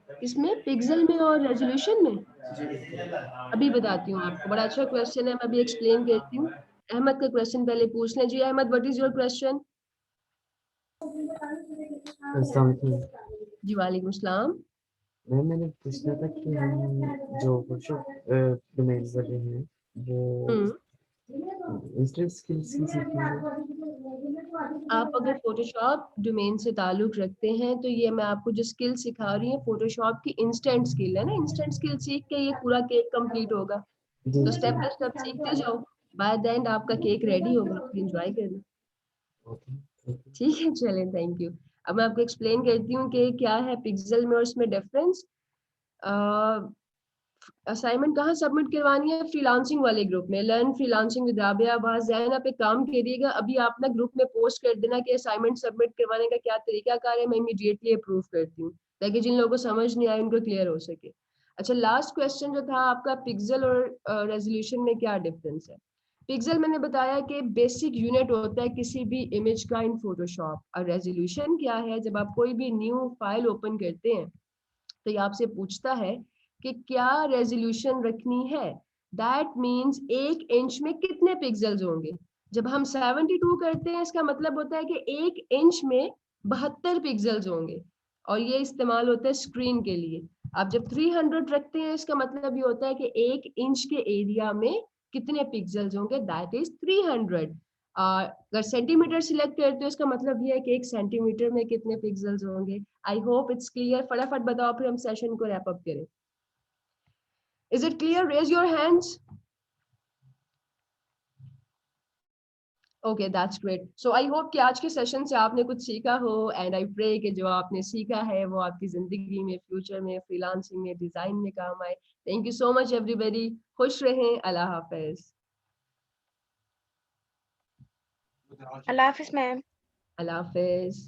इसमें पिक्सल में और रेजोल्यूशन में? जी बिल्कुल। अभी बताती हूँ आपको, बड़ा अच्छा क्वेश्चन है, मैं अभी एक्सप्लेन करती हूँ। अहमद का क्वेश्चन पहले पूछ लें। जी Ahmad, what is your question? अस्सलाम वालेकुम। जी वालेकुम सलाम। मैम मैंने पूछना था कि हम जो वर्कशॉप डोमेन वाले हैं वो इंस्टेंट स्किल्स की सीखेंगे। आप अगर फोटोशॉप डोमेन से ताल्लुक रखते हैं तो ये मैं आपको जो स्किल सिखा रही हूँ फोटोशॉप की इंस्टेंट स्किल है ना। इंस्टेंट स्किल सीख के ये पूरा केक कंप्लीट होगा, तो स्टेप बाय स्टेप सीखते जाओ। बाय द एंड आपका केक रेडी होगा, आप एंजॉय करना। ठीक है, चलें, थैंक यू। अब मैं आपको एक्सप्लेन करती हूँ कि क्या है पिक्सल में और इसमें डिफरेंस। असाइनमेंट कहाँ सबमिट करवानी है? फ्रीलांसिंग वाले ग्रुप में, लर्न फ्रीलांसिंग विद राबिया। वहाँ ज़हन आप एक काम करिएगा, अभी आप ना ग्रुप में पोस्ट कर देना कि असाइनमेंट सबमिट करवाने का क्या तरीकाकार है, मैं इमीडिएटली अप्रूव करती हूँ ताकि जिन लोगों को समझ नहीं आए उनको क्लियर हो सके। अच्छा, लास्ट क्वेश्चन जो था आपका, पिक्सल और रेजोल्यूशन में क्या डिफरेंस है? पिक्सल मैंने बताया कि बेसिक यूनिट होता है किसी भी इमेज का इन फोटोशॉप, और रेजोल्यूशन क्या है? जब आप कोई भी न्यू फाइल ओपन करते हैं तो ये आपसे पूछता है कि क्या रेजोल्यूशन रखनी है। दैट मीन्स 1 इंच में कितने पिक्सल्स होंगे। जब हम 72 करते हैं इसका मतलब होता है कि 1 इंच में 72 पिक्सल्स होंगे, और ये इस्तेमाल होता है स्क्रीन के लिए। आप जब 300 रखते हैं इसका मतलब ये होता है कि 1 इंच के एरिया में कितने पिक्सल्स होंगे, दैट इज 300। अगर सेंटीमीटर सिलेक्ट करते हो इसका मतलब ये है कि 1 सेंटीमीटर में कितने पिक्सल्स होंगे। I hope it's clear. फटाफट बताओ, फिर हम सेशन को रैप अप करें। Is it clear? Raise your hands. Okay, that's great. So I hope कि आज के सेशन से आपने कुछ सीखा हो, and I pray कि जो आपने सीखा है वो आपकी जिंदगी में, फ्यूचर में, फ्रीलांसिंग में, डिजाइन में काम आए। Thank you so much everybody. खुश रहें। अल्लाह हाफिज। अल्लाह हाफिज मैम। अल्लाह हाफिज।